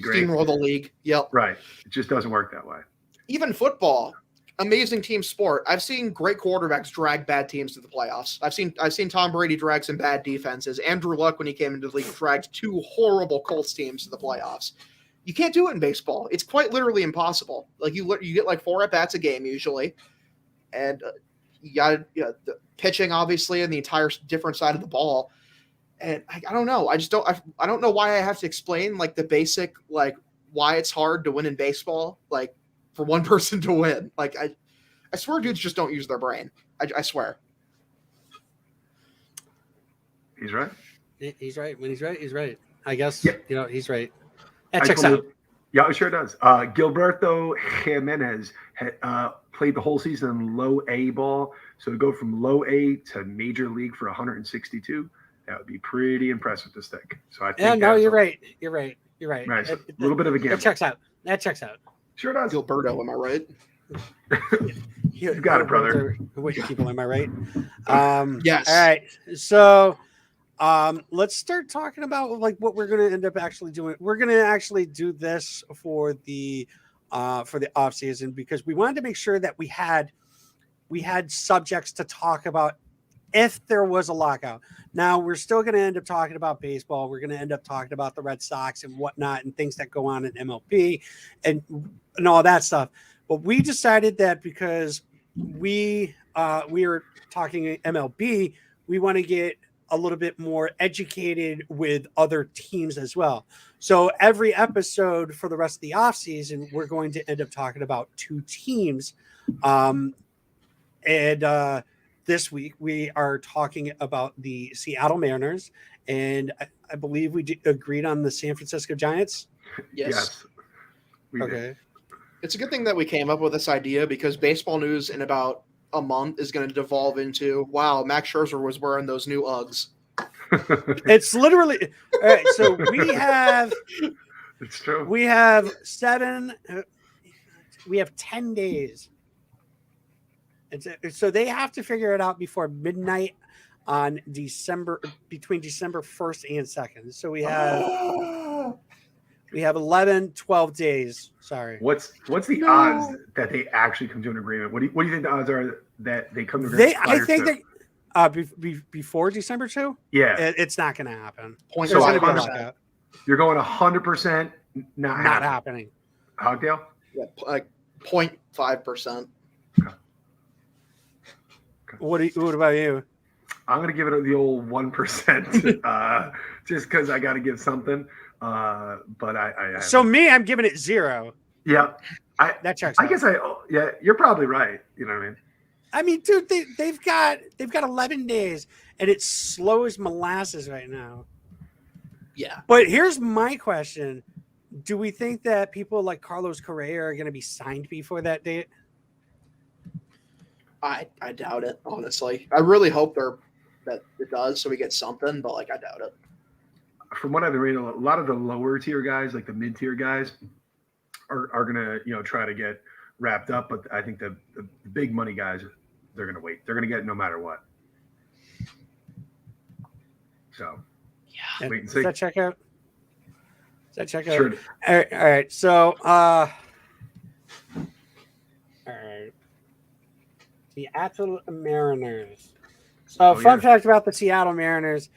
great. steamroll the league. Yep. Right. It just doesn't work that way. Even football, amazing team sport. I've seen great quarterbacks drag bad teams to the playoffs. I've seen Tom Brady drag some bad defenses. Andrew Luck, when he came into the league, dragged 2 horrible Colts teams to the playoffs. You can't do it in baseball. It's quite literally impossible. Like, you get like 4 at-bats a game usually, and you got the pitching, obviously, and the entire different side of the ball. And I don't know. I don't know why I have to explain like the basic, like, why it's hard to win in baseball, like, for one person to win. Like, I swear dudes just don't use their brain. I swear. He's right. He's right. When he's right, he's right. I guess, he's right. That I checks totally- out. Yeah, it sure does. Gilberto Jimenez played the whole season in low A ball. So to go from low A to major league for 162, that would be pretty impressive to stick. So I think You're right. You're right. Right. A little bit of a gamble. That checks out. Sure does. Gilberto, am I right? You got it, brother. What people, am I right? Yes. All right. So let's start talking about like what we're going to end up actually doing. We're going to actually do this for the off season because we wanted to make sure that we had subjects to talk about if there was a lockout. Now we're still going to end up talking about baseball. We're going to end up talking about the Red Sox and whatnot and things that go on in MLB and all that stuff. But we decided that because we were talking MLB, we want to get a little bit more educated with other teams as well. So every episode for the rest of the offseason, we're going to end up talking about 2 teams. This week we are talking about the Seattle Mariners, and I believe we agreed on the San Francisco Giants. Yes. We did. Okay. It's a good thing that we came up with this idea because baseball news in about a month is going to devolve into, wow, Max Scherzer was wearing those new Uggs. It's literally all right. So we have It's true. we have 10 days. So they have to figure it out before midnight on between December 1st and 2nd. So we have 11, 12 days. Sorry. What's the odds that they actually come to an agreement? What do you think the odds are that they come to an agreement? I think that before December 2? Yeah. It's not going to happen. Point There's So going to be a 100%. lockout. You're going 100% not Happening. Hogdale? Yeah, like 0.5%. What about you? I'm going to give it the old 1%, just because I got to give something. But I So me, I'm giving it 0. yeah, That checks I out. guess you're probably right. You know what I mean? I mean, dude, they've got 11 days, and it's slow as molasses right now. Yeah. But here's my question: do we think that people like Carlos Correa are going to be signed before that date? I doubt it, honestly. I really hope that it does so we get something, but like I doubt it. From what I've been reading, a lot of the lower tier guys, like the mid tier guys, are gonna try to get wrapped up. But I think the big money guys, they're gonna wait. They're gonna get it no matter what. So wait and see. Does that check out? Sure. All right. So, all right. Seattle Mariners. So, fun fact about the Seattle Mariners: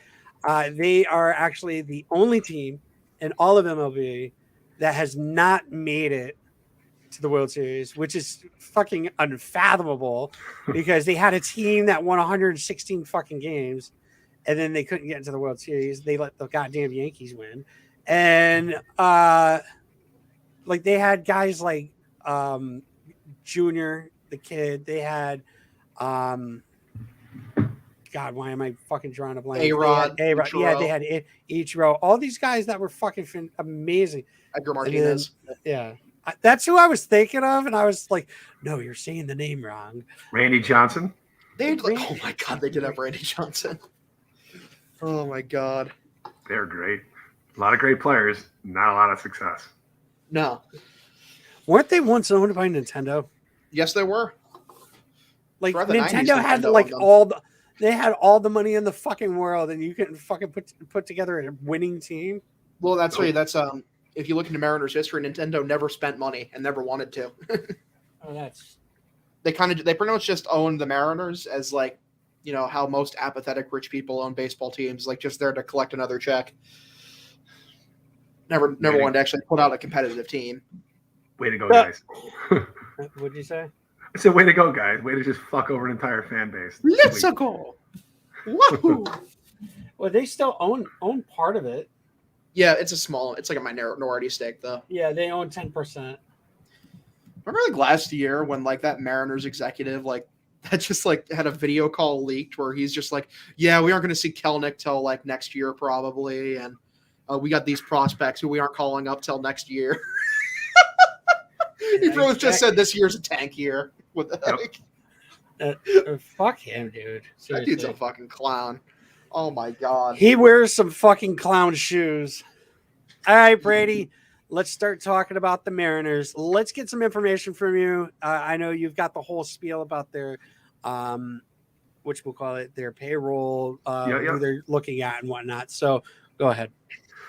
they are actually the only team in all of MLB that has not made it to the World Series, which is fucking unfathomable because they had a team that won 116 fucking games, and then they couldn't get into the World Series. They let the goddamn Yankees win. And like they had guys like Junior, the kid. They had God, why am I fucking drawing a blank? A-Rod, A-Rod. Yeah, they had Ichiro. All these guys that were fucking amazing. Edgar Martinez. Yeah. That's who I was thinking of, and I was like, no, you're saying the name wrong. Randy Johnson. oh my god, they did have Randy Johnson. Oh my god. They're great. A lot of great players, not a lot of success. No. Weren't they once owned by Nintendo? Yes, they were. Like Throughout the 90s, Nintendo had Nintendo like owned them. they had all the money in the fucking world, and you couldn't fucking put together a winning team. Well, that's if you look into Mariners history, Nintendo never spent money and never wanted to. Oh, that's They pretty much just owned the Mariners as like, you know, how most apathetic rich people own baseball teams, like just there to collect another check. Never wanted to actually put out a competitive team. Way to go, guys. What'd you say? I said, way to go, guys. Way to just fuck over an entire fan base. Let's go. Woohoo! Well, they still own part of it. Yeah, it's like a minority stake though. Yeah, they own 10%. Remember like last year when like that Mariners executive like that just like had a video call leaked where he's just like, yeah, we aren't going to see Kelnick till like next year probably, and we got these prospects who we aren't calling up till next year. He really just said this year's a tank year. Fuck him, dude. Seriously. That dude's a fucking clown. Oh my god. He wears some fucking clown shoes. All right, Brady. Let's start talking about the Mariners. Let's get some information from you. I know you've got the whole spiel about their, which we'll call it, their payroll, who they're looking at and whatnot. So go ahead.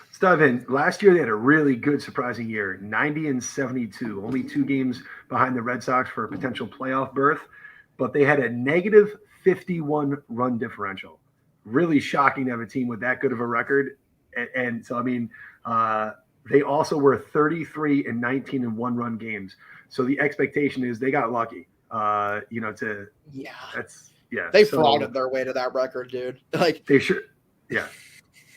Let's dive in. Last year, they had a really good, surprising year, 90-72. Only 2 games behind the Red Sox for a potential playoff berth, but they had a negative 51 run differential. Really shocking to have a team with that good of a record. And so, I mean, they also were 33 and 19 in 1-run games. So the expectation is they got lucky. They frauded their way to that record, dude. Like they should, yeah.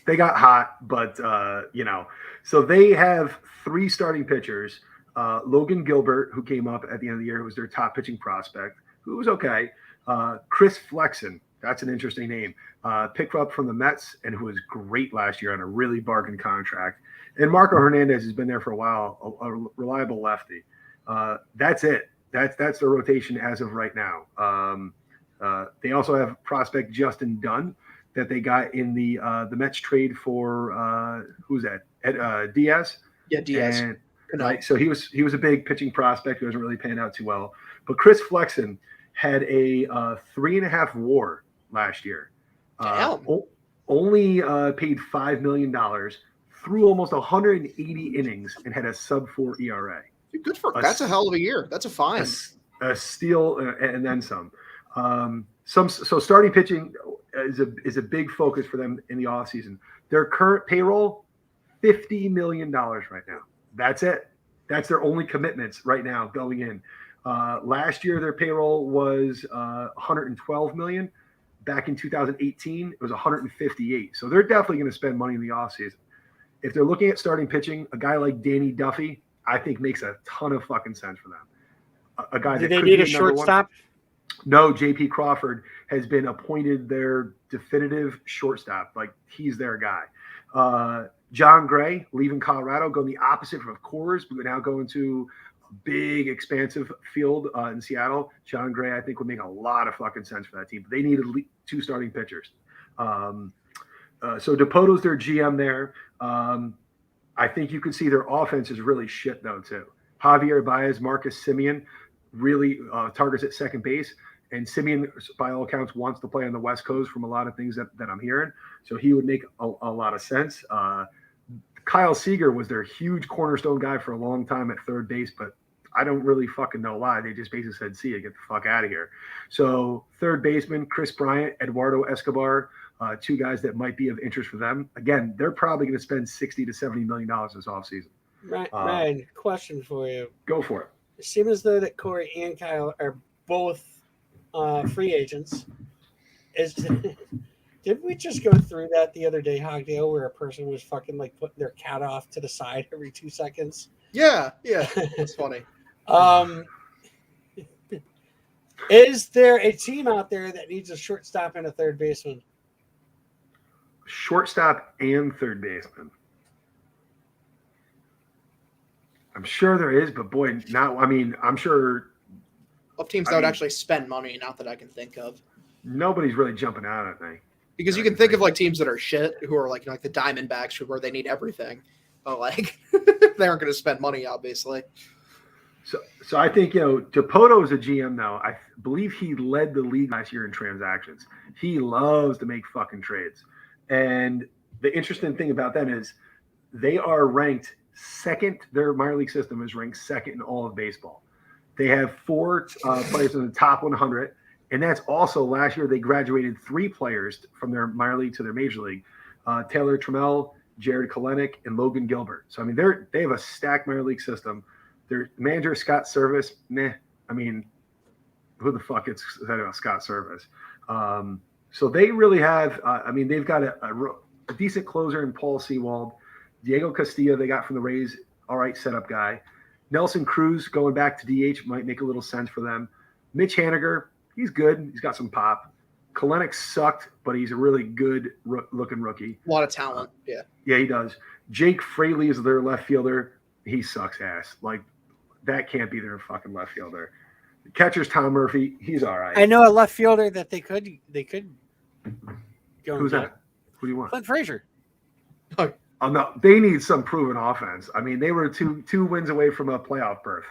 They got hot, but so they have 3 starting pitchers. Logan Gilbert, who came up at the end of the year, who was their top pitching prospect, who was okay. Chris Flexen, that's an interesting name. Picked up from the Mets and who was great last year on a really bargain contract. And Marco Hernandez has been there for a while, a reliable lefty. That's it. That's the rotation as of right now. They also have prospect Justin Dunn that they got in the Mets trade for who's that? Diaz. Yeah, Diaz. And, right, so he was a big pitching prospect who wasn't really panned out too well. But Chris Flexen had a 3.5 WAR last year. Only paid $5 million. Threw almost 180 innings and had a sub-4 ERA. Good for that's a hell of a year. That's a fine. A steal and then some. So starting pitching is a big focus for them in the offseason. Their current payroll, $50 million right now. That's it. That's their only commitments right now going in. Last year their payroll was $112 million. Back in 2018, it was $158. So they're definitely going to spend money in the offseason. If they're looking at starting pitching, a guy like Danny Duffy, I think makes a ton of fucking sense for them. A guy. Do they need a shortstop? No, J.P. Crawford has been appointed their definitive shortstop. Like he's their guy. John Gray, leaving Colorado, going the opposite of Coors, but now going to a big, expansive field in Seattle. John Gray, I think, would make a lot of fucking sense for that team. But they need at least 2 starting pitchers. So DePoto's their GM there. I think you could see their offense is really shit, though, too. Javier Baez, Marcus Semien really targets at second base. And Semien, by all accounts, wants to play on the West Coast from a lot of things that I'm hearing. So he would make a lot of sense. Kyle Seager was their huge cornerstone guy for a long time at third base, but I don't really fucking know why. They just basically said, see ya, get the fuck out of here. So third baseman, Chris Bryant, Eduardo Escobar, 2 guys that might be of interest for them. Again, they're probably going to spend $60 to $70 million this offseason. Ryan, question for you. Go for it. It seems as though that Corey and Kyle are both free agents. Did we just go through that the other day, Hogdale, where a person was fucking like putting their cat off to the side every 2 seconds? Yeah, that's funny. Is there a team out there that needs a shortstop and a third baseman? Shortstop and third baseman. I'm sure there is, but boy, I'm sure. Of teams that would actually spend money, not that I can think of. Nobody's really jumping out at me. Because you can think of like teams that are shit who are like the Diamondbacks where they need everything, but like they aren't going to spend money, obviously. So I think Dipoto is a GM now. I believe he led the league last year in transactions. He loves to make fucking trades, and the interesting thing about them is they are ranked second. Their minor league system is ranked second in all of baseball. They have 4 players in the top 100. And that's also last year they graduated 3 players from their minor league to their major league, Taylor Trammell, Jared Kelenic, and Logan Gilbert. So I mean they have a stacked minor league system. Their manager Scott Service, meh. I mean, who the fuck is that about Scott Service? So they really have. They've got a decent closer in Paul Sewald, Diego Castillo. They got from the Rays, all right setup guy. Nelson Cruz going back to DH might make a little sense for them. Mitch Haniger. He's good. He's got some pop. Kelenic sucked, but he's a really good looking rookie. A lot of talent. Yeah. Yeah, he does. Jake Fraley is their left fielder. He sucks ass. Like, that can't be their fucking left fielder. The catcher's Tom Murphy. He's all right. I know a left fielder that they could go. Who's that? Who do you want? Clint Frazier. Oh no, they need some proven offense. I mean, they were two wins away from a playoff berth.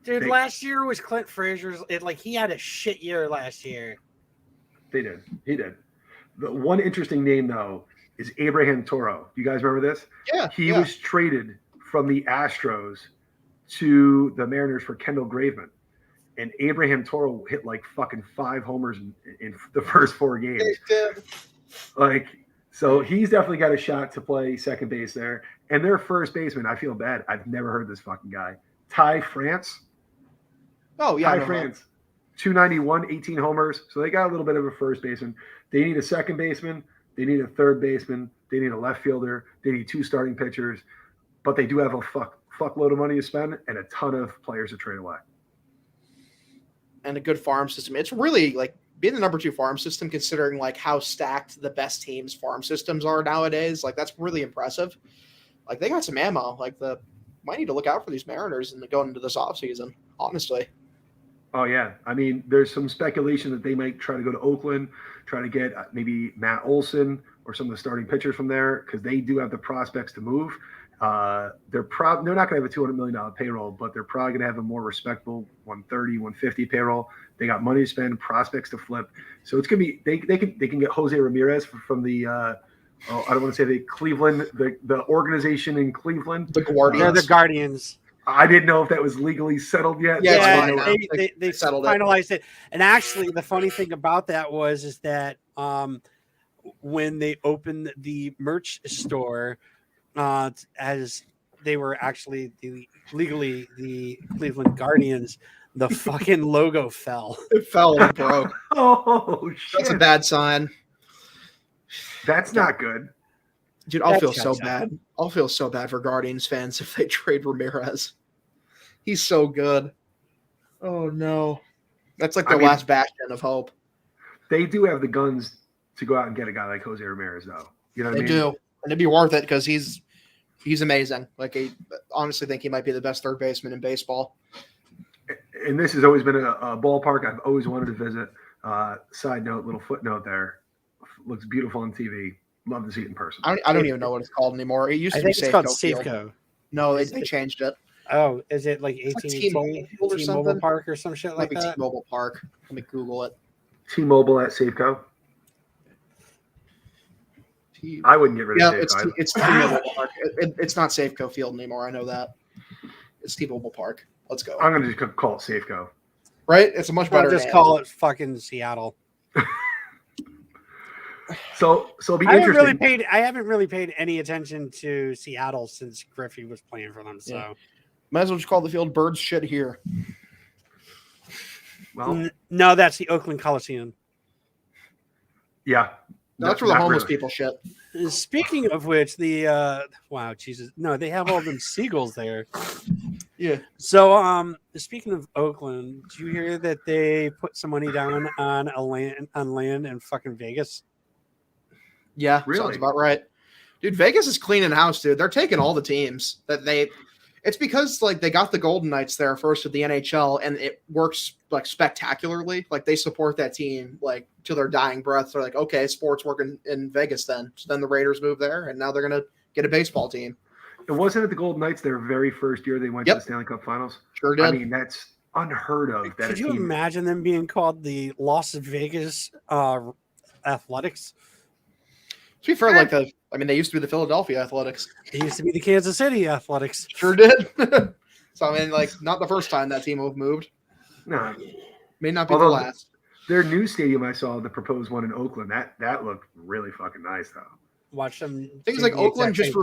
Dude, last year was Clint Frazier's. He had a shit year last year. They did. He did. The one interesting name, though, is Abraham Toro. Do you guys remember this? Yeah. He was traded from the Astros to the Mariners for Kendall Graveman. And Abraham Toro hit like fucking 5 homers in the first 4 games. So he's definitely got a shot to play second base there. And their first baseman, I feel bad. I've never heard this fucking guy. Ty France. Oh, yeah. Ty France. 291, 18 homers. So they got a little bit of a first baseman. They need a second baseman. They need a third baseman. They need a left fielder. They need 2 starting pitchers. But they do have a fuckload of money to spend and a ton of players to trade away. And a good farm system. It's really like being the number 2 farm system, considering like how stacked the best teams' farm systems are nowadays. Like that's really impressive. Like they got some ammo. Like might need to look out for these Mariners and going into this offseason, honestly. Oh, yeah. I mean, there's some speculation that they might try to go to Oakland, try to get maybe Matt Olson or some of the starting pitchers from there because they do have the prospects to move. They're not going to have a $200 million payroll, but they're probably going to have a more respectable 130, 150 payroll. They got money to spend, prospects to flip. So it's going to be they can get Jose Ramirez from the I don't want to say the Cleveland, the organization in Cleveland. The Guardians. They're the Guardians. I didn't know if that was legally settled yet. Yeah, they settled finalized it. And actually, the funny thing about that is that when they opened the merch store, as they were actually legally the Cleveland Guardians, the fucking logo fell. It fell and broke. Oh, shit. That's a bad sign. That's not good. Dude, I'll feel so bad. I'll feel so bad for Guardians fans if they trade Ramirez. He's so good. Oh, no. That's like their last bastion of hope. They do have the guns to go out and get a guy like Jose Ramirez, though. You know what I mean? They do. And it'd be worth it because he's amazing. Like, I honestly think he might be the best third baseman in baseball. And this has always been a ballpark I've always wanted to visit. Side note, little footnote there. Looks beautiful on TV. Love to see it in person. I don't even know what it's called anymore. It used to be Safeco. It's called Safeco. No, they changed it. Oh, is it like T-Mobile Park or some shit like that? T-Mobile Park. Let me Google it. T-Mobile at Safeco. I wouldn't get rid of Safeco. It's T-Mobile Park. It's not Safeco Field anymore. I know that. It's T-Mobile Park. Let's go. I'm going to just call it Safeco. Right? It's a much better name. Call it fucking Seattle. So it'll be interesting. I haven't really paid any attention to Seattle since Griffey was playing for them. So might as well just call the field Birds Shit Here. Well, no, that's the Oakland Coliseum. Yeah, that's where the homeless people shit. Speaking of which, they have all them seagulls there. Yeah. So, speaking of Oakland, did you hear that they put some money down on land in fucking Vegas? Yeah, really? Sounds about right. Dude, Vegas is cleaning house, dude. They're taking all the teams that they It's because like they got the Golden Knights there first of the NHL, and it works like spectacularly. Like they support that team like to their dying breath. They're like, okay, sports working in Vegas then. So then the Raiders move there, and now they're gonna get a baseball team. It wasn't at the Golden Knights their very first year they went to the Stanley Cup Finals. Sure did. I mean, that's unheard of. That Could you imagine them being called the Las Vegas Athletics? To be fair, like they used to be the Philadelphia Athletics. They used to be the Kansas City Athletics. Sure did. So I mean, like, not the first time that team will have moved. No, may not be the last. Their new stadium I saw, the proposed one in Oakland, that looked really fucking nice though. Watch them. Things like Oakland just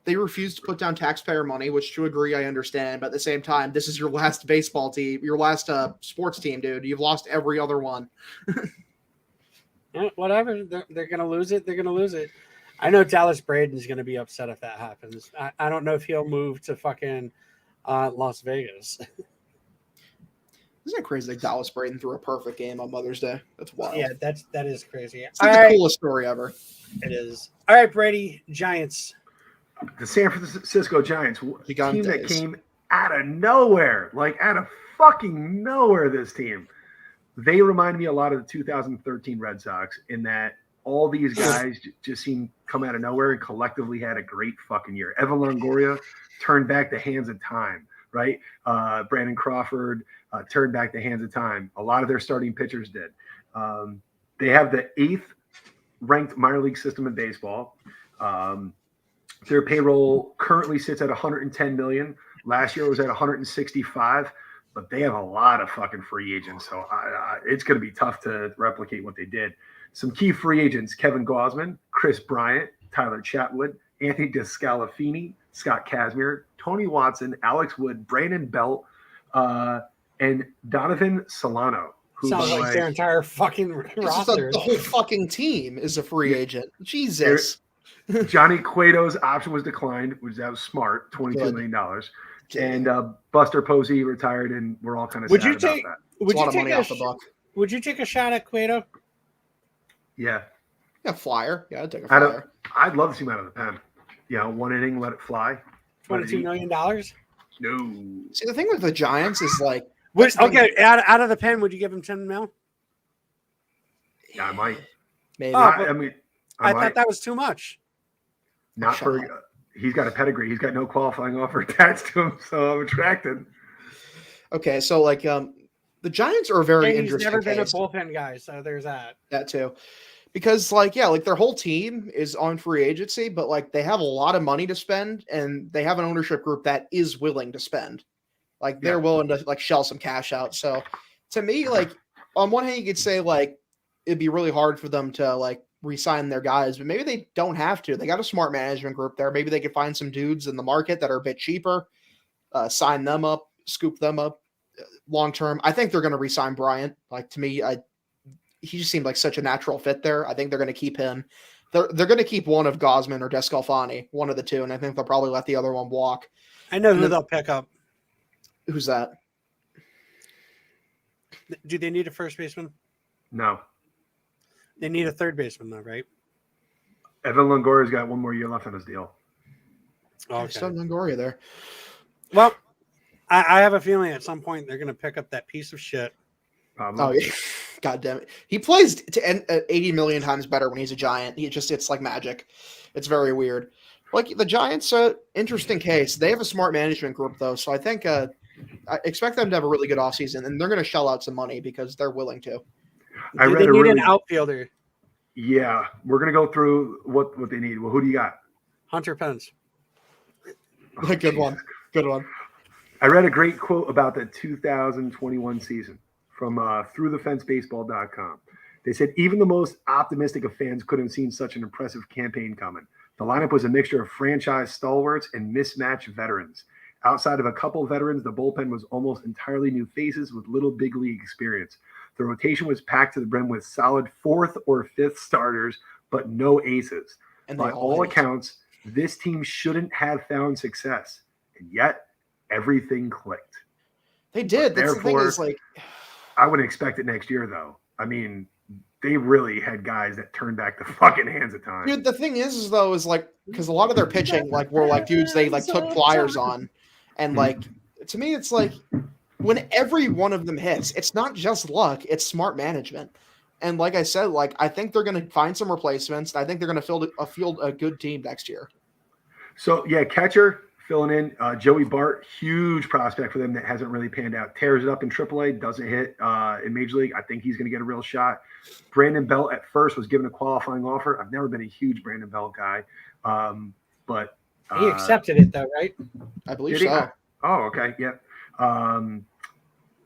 they refused to put down taxpayer money, which to agree I understand, but at the same time, this is your last baseball team, your last sports team, dude. You've lost every other one. Yeah, whatever. They're going to lose it. They're going to lose it. I know Dallas Braden's going to be upset if that happens. I don't know if he'll move to fucking Las Vegas. Isn't it crazy that Dallas Braden threw a perfect game on Mother's Day? That's wild. Yeah, that is crazy. It's like the coolest story ever. It is. All right, Brady, Giants. The San Francisco Giants, a team that came out of nowhere, like out of fucking nowhere, this team. They remind me a lot of the 2013 Red Sox in that all these guys just seem come out of nowhere and collectively had a great fucking year. Evan Longoria turned back the hands of time, right? Brandon Crawford turned back the hands of time. A lot of their starting pitchers did. They have the 8th ranked minor league system in baseball. Their payroll currently sits at $110 million. Last year it was at 165. But they have a lot of fucking free agents, so it's going to be tough to replicate what they did. Some key free agents: Kevin Gausman, Chris Bryant, Tyler Chatwood, Anthony DeScalafini, Scott Kazmir, Tony Watson, Alex Wood, Brandon Belt, and Donovan Solano. Sounds like their entire fucking roster. The whole fucking team is a free agent. Jesus. Johnny Cueto's option was declined, which that was smart, $22 million. And Buster Posey retired, and we're all kind of sad about that. Would you take a shot at Cueto? Yeah. Yeah, flyer. Yeah, I'd take a flyer. I'd love to see him out of the pen. Yeah, one inning, let it fly. $22 million? No. See, the thing with the Giants is like... out of the pen, would you give him $10 million? Yeah, I might. Maybe. I thought that was too much. Not for... He's got a pedigree. He's got no qualifying offer attached to him, so I'm attracted. Okay, so like the Giants are a very interesting. He's never been a bullpen guy, so there's that. That too, because like their whole team is on free agency, but like they have a lot of money to spend, and they have an ownership group that is willing to spend. Like they're willing to like shell some cash out. So to me, like on one hand, you could say like it'd be really hard for them to like re-sign their guys, but maybe they don't have to. They got a smart management group there. Maybe they could find some dudes in the market that are a bit cheaper, sign them up, scoop them up long term. I think they're going to re-sign Bryant. Like to me, he just seemed like such a natural fit there. I think they're going to keep him. They're going to keep one of Gausman or DeScalfani, one of the two, and I think they'll probably let the other one walk. I know who they'll pick up. Who's that? Do they need a first baseman? No. They need a third baseman, though, right? Evan Longoria's got one more year left on his deal. Okay. Still Longoria there. Well, I have a feeling at some point they're going to pick up that piece of shit. Oh, yeah. God damn it. He plays to 80 million times better when he's a Giant. It's like magic. It's very weird. Like the Giants, interesting case. They have a smart management group, though, so I think I expect them to have a really good offseason, and they're going to shell out some money because they're willing to. They need an outfielder. Yeah, we're going to go through what they need. Well, who do you got? Hunter Pence. Oh, Good one. I read a great quote about the 2021 season from throughthefencebaseball.com. They said, even the most optimistic of fans couldn't have seen such an impressive campaign coming. The lineup was a mixture of franchise stalwarts and mismatched veterans. Outside of a couple veterans, the bullpen was almost entirely new faces with little big league experience. The rotation was packed to the brim with solid 4th or 5th starters, but no aces. And by all accounts, this team shouldn't have found success. And yet, everything clicked. They did. That's Therefore, the thing is like... I wouldn't expect it next year, though. I mean, they really had guys that turned back the fucking hands of time. Dude, the thing is like, because a lot of their pitching, like, were like dudes they like took flyers on. And like to me, it's like when every one of them hits, it's not just luck; it's smart management. And like I said, like I think they're going to find some replacements. And I think they're going to field a good team next year. So yeah, catcher filling in Joey Bart, huge prospect for them that hasn't really panned out. Tears it up in AAA, doesn't hit in Major League. I think he's going to get a real shot. Brandon Belt at first was given a qualifying offer. I've never been a huge Brandon Belt guy, but he accepted it though, right? I believe so. Oh, okay, yeah.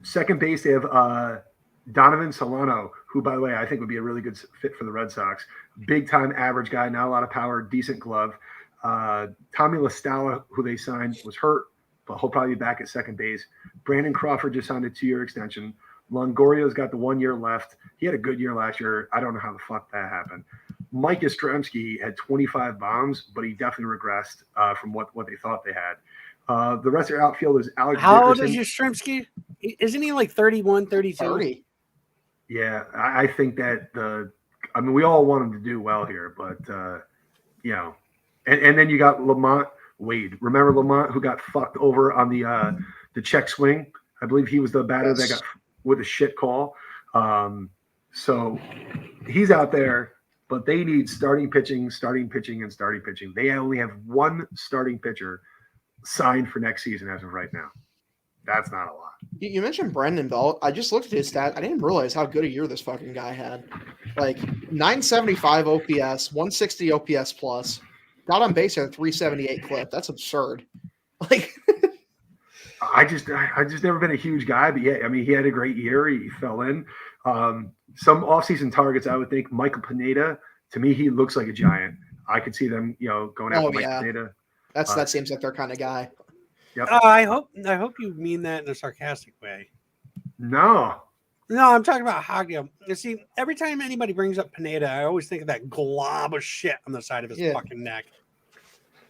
Second base, they have Donovan Solano, who, by the way, I think would be a really good fit for the Red Sox. Big time average guy, not a lot of power, decent glove. Tommy LaStalla, who they signed, was hurt, but he'll probably be back at second base. Brandon Crawford just signed a 2-year extension. Longoria's got the 1 year left. He had a good year last year. I don't know how the fuck that happened. Mike Yastrzemski had 25 bombs, but he definitely regressed from what they thought they had. The rest of their outfield is Alex How Dickerson. old is Yastrzemski? Isn't he like 31, 32? 30. Yeah, I think that we all want him to do well here, but and then you got Lamont Wade. Remember Lamont, who got fucked over on the check swing? I believe he was the batter that got with a shit call. So he's out there, but they need starting pitching. They only have one starting pitcher signed for next season as of right now. That's not a lot. You mentioned Brandon Belt. I just looked at his stat. I didn't realize how good a year this fucking guy had. Like 975 OPS, 160 OPS plus. Got on base at a 378 clip. That's absurd. Like I just never been a huge guy, but yeah, I mean, he had a great year. He fell in. Some offseason targets, I would think Michael Pineda. To me, he looks like a giant. I could see them, going after Mike Pineda. That seems like their kind of guy. Yep. I hope you mean that in a sarcastic way. No, I'm talking about Hagio. You see, every time anybody brings up Pineda, I always think of that glob of shit on the side of his fucking neck.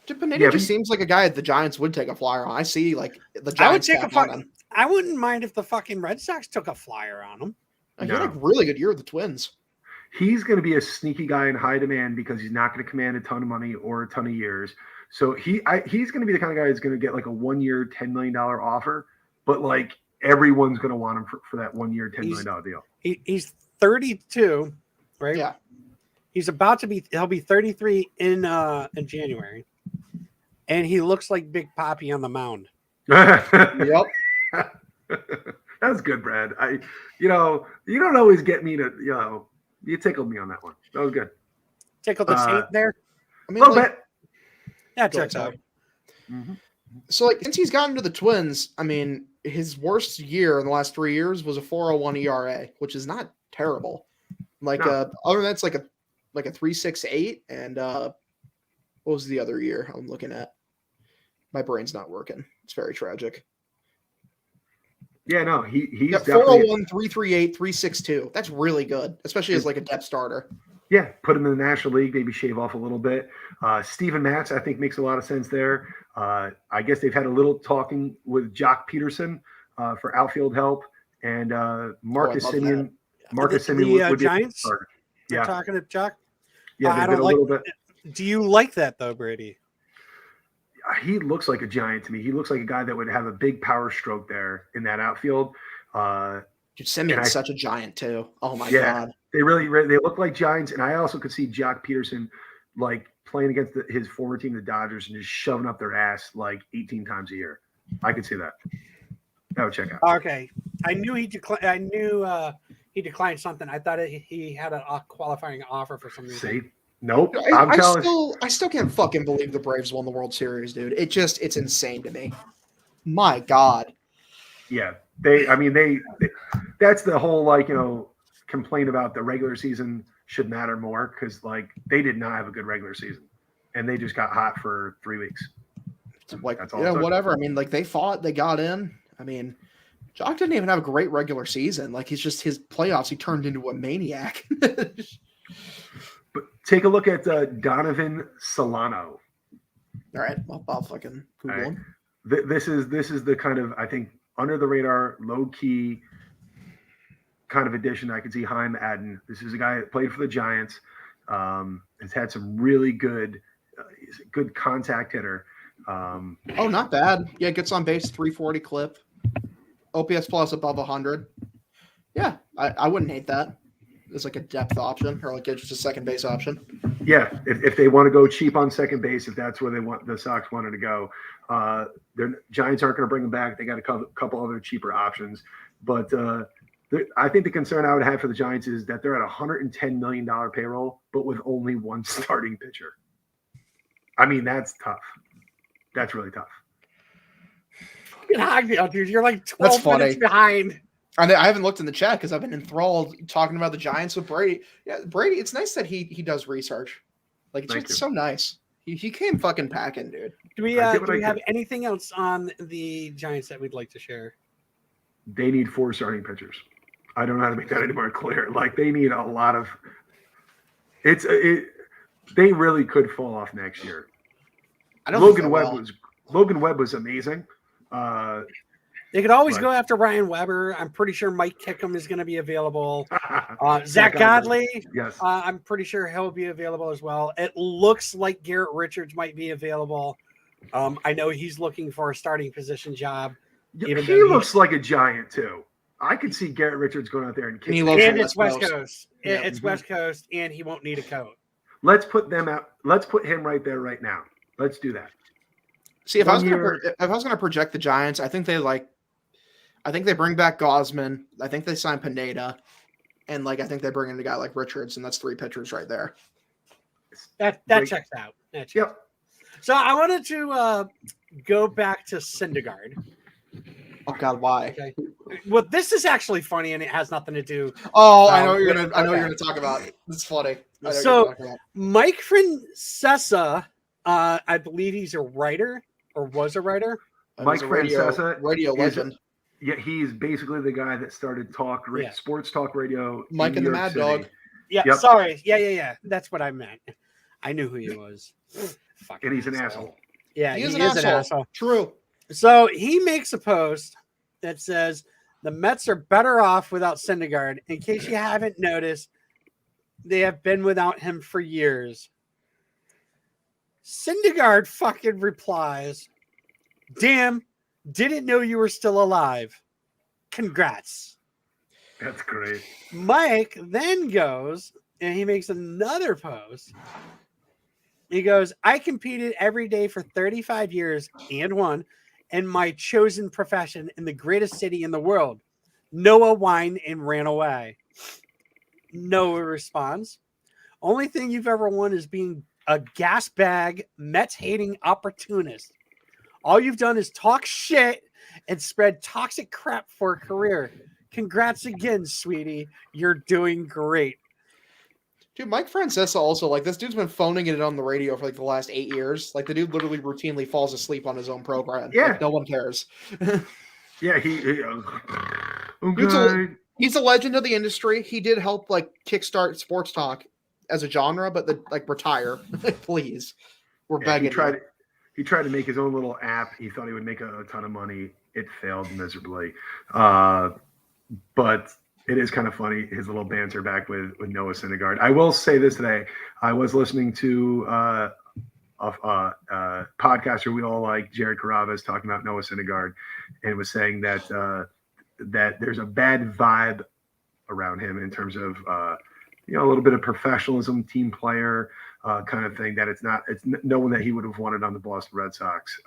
Pineda just seems like a guy that the Giants would take a flyer on. I see, like, the Giants I wouldn't mind if the fucking Red Sox took a flyer on him. He had a really good year with the Twins. He's going to be a sneaky guy in high demand because he's not going to command a ton of money or a ton of years. So he's going to be the kind of guy that's going to get like a 1 year, $10 million offer, but like everyone's going to want him for that 1 year, $10 million deal. He's 32, right? Yeah. He'll be 33 in January. And he looks like Big Papi on the mound. Yep. That's good, Brad. You don't always get me to, you tickled me on that one. That was good. Tickled the saint there? I mean, a little bit. That checks out. Mm-hmm. So, like, since he's gotten to the Twins, I mean, his worst year in the last 3 years was a 4.01 ERA, which is not terrible. Like, other than that, it's like a 3.68. And what was the other year I'm looking at? My brain's not working. It's very tragic. Yeah, no, he's definitely 4.01, 3.38, 3.62. That's really good, especially as like a depth starter. Yeah, put him in the National League, maybe shave off a little bit. Steven Matz, I think, makes a lot of sense there. I guess they've had a little talking with Jock Peterson for outfield help, and Marcus Semien. Marcus Semien would be Giants. Yeah, talking to Jock. Yeah, I don't like. Do you like that though, Brady? He looks like a giant to me. He looks like a guy that would have a big power stroke there in that outfield. Dude, Simeon's such a giant too. Oh my god, they look like giants. And I also could see Jock Peterson like playing against his former team, the Dodgers, and just shoving up their ass like 18 times a year. I could see that. That would check out. Okay, I knew he declined. I knew he declined something. I thought he had a qualifying offer for some reason. See. Nope. I still can't fucking believe the Braves won the World Series, dude. It's insane to me. My God. Yeah. That's the whole, complaint about the regular season should matter more because, they did not have a good regular season and they just got hot for 3 weeks. That's all. Yeah, whatever. I mean, they fought, they got in. I mean, Jock didn't even have a great regular season. He's just his playoffs, he turned into a maniac. But take a look at Donovan Solano. All right, I'll fucking Google him. This is the kind of, I think, under the radar, low key kind of addition I could see Heim adding. This is a guy that played for the Giants. Has had some really good, he's a good contact hitter. Oh, not bad. Yeah, gets on base 340 clip. OPS plus above 100. Yeah, I wouldn't hate that. It's like a depth option or like just a second base option. Yeah, if they want to go cheap on second base, if that's where the Sox wanted to go, their Giants aren't going to bring him back. They got a couple other cheaper options, but I think the concern I would have for the Giants is that they're at $110 million payroll, but with only one starting pitcher. I mean, that's tough. That's really tough. Dude, you're like 12 minutes behind. I haven't looked in the chat because I've been enthralled talking about the Giants with Brady. Yeah, Brady, it's nice that he does research. Like, it's just so nice. He came fucking packing, dude. Do we have anything else on the Giants that we'd like to share? They need 4 starting pitchers. I don't know how to make that any more clear. Like, they need a lot of – they really could fall off next year. Logan Webb was amazing. They could always go after Ryan Weber. I'm pretty sure Mike Kickham is going to be available. Zach Godley, yes. I'm pretty sure he'll be available as well. It looks like Garrett Richards might be available. I know he's looking for a starting position job. He looks like a giant too. I could see Garrett Richards going out there and kicking. And it's West Coast. Yeah. It's West Coast, and he won't need a coat. Let's put them out. Let's put him right there right now. Let's do that. See, if I was going to project the Giants, I think they bring back Gosman. I think they sign Pineda, and I think they bring in a guy like Richards, and that's 3 pitchers right there. That checks out. Yep. So I wanted to go back to Syndergaard. Oh God, why? Okay. Well, this is actually funny, and it has nothing to do. Oh, I know what you're gonna talk about. It's funny. So Mike Francesa, I believe he's a writer or was a writer. Mike Francesa, radio legend. Yeah, he's basically the guy that started sports talk radio. Mike and the Mad Dog. Yeah, yep. Sorry. Yeah. That's what I meant. I knew who he was. And he's an asshole. Yeah, he is an asshole. True. So he makes a post that says the Mets are better off without Syndergaard. In case you haven't noticed, they have been without him for years. Syndergaard fucking replies, "Damn, didn't know you were still alive. Congrats." That's great. Mike then goes and he makes another post. He goes, "I competed every day for 35 years and won in my chosen profession in the greatest city in the world. Noah whined and ran away." Noah responds, "Only thing you've ever won is being a gas bag, Mets hating opportunist. All you've done is talk shit and spread toxic crap for a career. Congrats again, sweetie. You're doing great." Dude, Mike Francesa also, this dude's been phoning it on the radio for the last 8 years. The dude literally routinely falls asleep on his own program. Yeah. No one cares. Yeah, he's a legend of the industry. He did help kickstart sports talk as a genre, but retire. Please. We're begging. He tried to make his own little app. He thought he would make a ton of money. It failed miserably. But it is kind of funny, his little banter back with Noah Syndergaard. I will say this today. I was listening to a podcaster we all like, Jared Carrabas, talking about Noah Syndergaard, and was saying that that there's a bad vibe around him in terms of a little bit of professionalism, team player kind of thing, that it's no one that he would have wanted on the Boston Red Sox.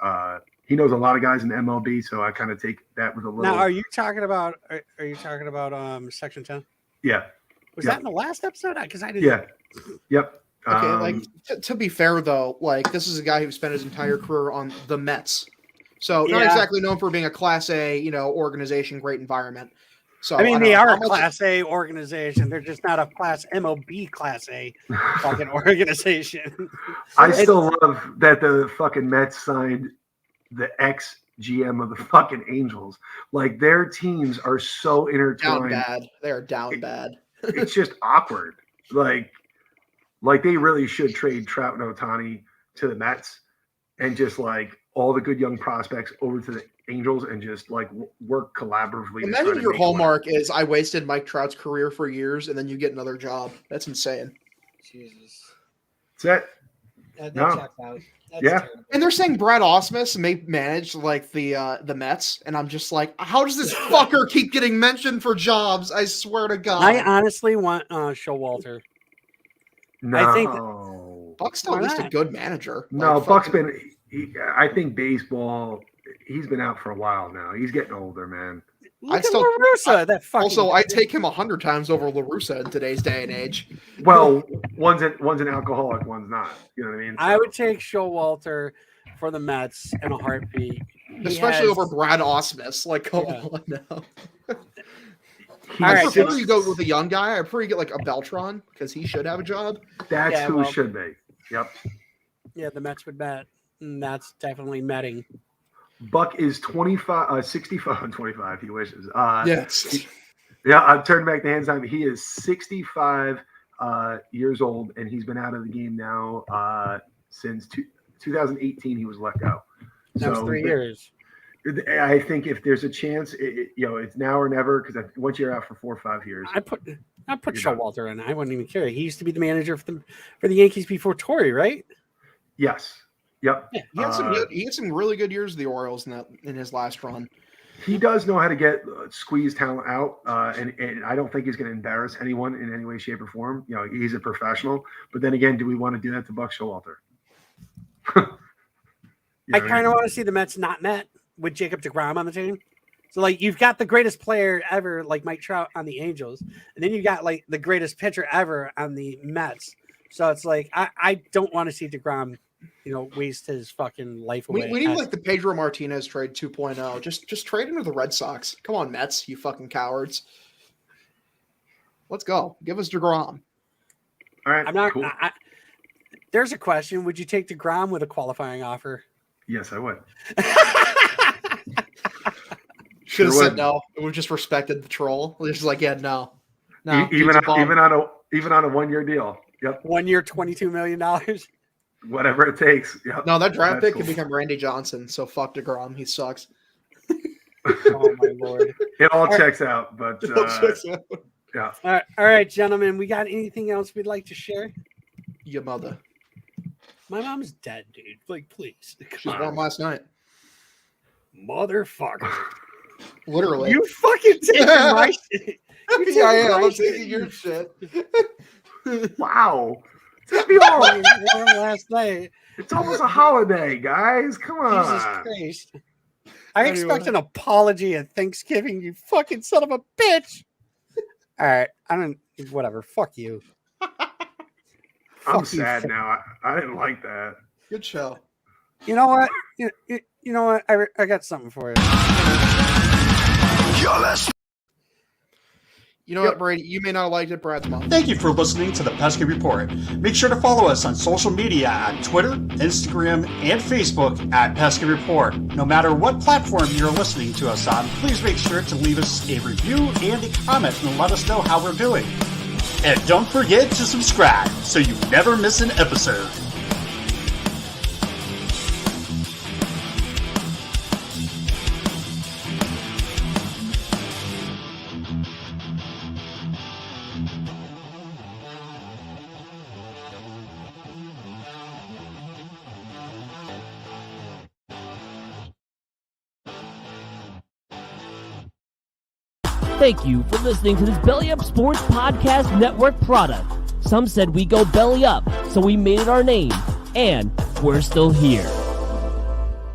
He knows a lot of guys in MLB, so I kind of take that with a little. Now, are you talking about Section 10? Yeah. Was that in the last episode? Because I didn't. Yeah. Yep. Okay. To be fair though, this is a guy who spent his entire career on the Mets, so not exactly known for being a Class A, organization, great environment. So I mean, they are a Class A organization. They're just not a Class MLB Class A fucking organization. I still love that the fucking Mets signed the ex-GM of the fucking Angels. Their teams are so intertwined. Down bad. They're down bad. It's just awkward. They really should trade Trout and Ohtani to the Mets and just all the good young prospects over to the Angels and just work collaboratively. Imagine your hallmark is I wasted Mike Trout's career for years and then you get another job. That's insane. Jesus. That's it. That checks out. Yeah. And they're saying Brad Ausmus may manage like the Mets, and I'm just like, how does this fucker keep getting mentioned for jobs? I swear to God. I honestly want Showalter. No. I think Buck's still at least a good manager. No, Like, Buck's been. I think baseball. He's been out for a while now. He's getting older, man. Look at La Russa, that fucking. Also, I take him 100 times over La Russa in today's day and age. Well, one's an alcoholic, one's not. You know what I mean? I would take Showalter for the Mets in a heartbeat, especially over Brad Ausmus. Like, come on now. All right, I prefer you go with a young guy. I prefer you get like a Beltran because he should have a job. That's who it should be. Yep. Yeah, the Mets would bet. And that's definitely metting. Buck is 65, 25. He wishes. Yes. Yeah, I've turned back the hands time. He is 65 years old, and he's been out of the game now since 2018. He was let go. That was 3 years. I think if there's a chance, it's now or never. Because once you're out for 4 or 5 years, I put Showalter in. I wouldn't even care. He used to be the manager for the Yankees before Torrey, right? Yes. Yep. Yeah, he had some really good years of the Orioles in his last run. He does know how to get squeeze talent out, and I don't think he's going to embarrass anyone in any way, shape, or form. He's a professional. But then again, do we want to do that to Buck Showalter? I kind of want to see the Mets not met with Jacob deGrom on the team. So, like, you've got the greatest player ever, like Mike Trout on the Angels, and then you got like the greatest pitcher ever on the Mets. So it's like I don't want to see deGrom, waste his fucking life away. We need like the Pedro Martinez trade 2.0. Just trade him to the Red Sox. Come on, Mets, you fucking cowards. Let's go. Give us deGrom. All right. I'm not. Cool. There's a question. Would you take deGrom with a qualifying offer? Yes, I would. Should have said no. It would have just respected the troll. It's just like, yeah, no. Even on a 1 year deal. Yep. 1 year, $22 million. Whatever it takes. Yep. No, that draft pick could become Randy Johnson. So fuck deGrom. He sucks. Oh my Lord. It all checks out, but yeah. All right, gentlemen. We got anything else we'd like to share? Your mother. My mom's dead, dude. Like, please. She was born last night. Motherfucker. Literally. You fucking taking my shit. I'm taking your shit. Wow. Last night. It's almost a holiday, guys. Come on. Jesus Christ. I expect an apology at Thanksgiving, you fucking son of a bitch. All right. Whatever. Fuck you. I'm sad now. I didn't like that. Good show. You know what? You know what? I got something for you. You know what, Brady? You may not have liked it, Brad's mom. Thank you for listening to the Pesky Report. Make sure to follow us on social media at Twitter, Instagram, and Facebook at Pesky Report. No matter what platform you're listening to us on, please make sure to leave us a review and a comment and let us know how we're doing. And don't forget to subscribe so you never miss an episode. Thank you for listening to this Belly Up Sports Podcast Network product. Some said we go belly up, so we made it our name, and we're still here.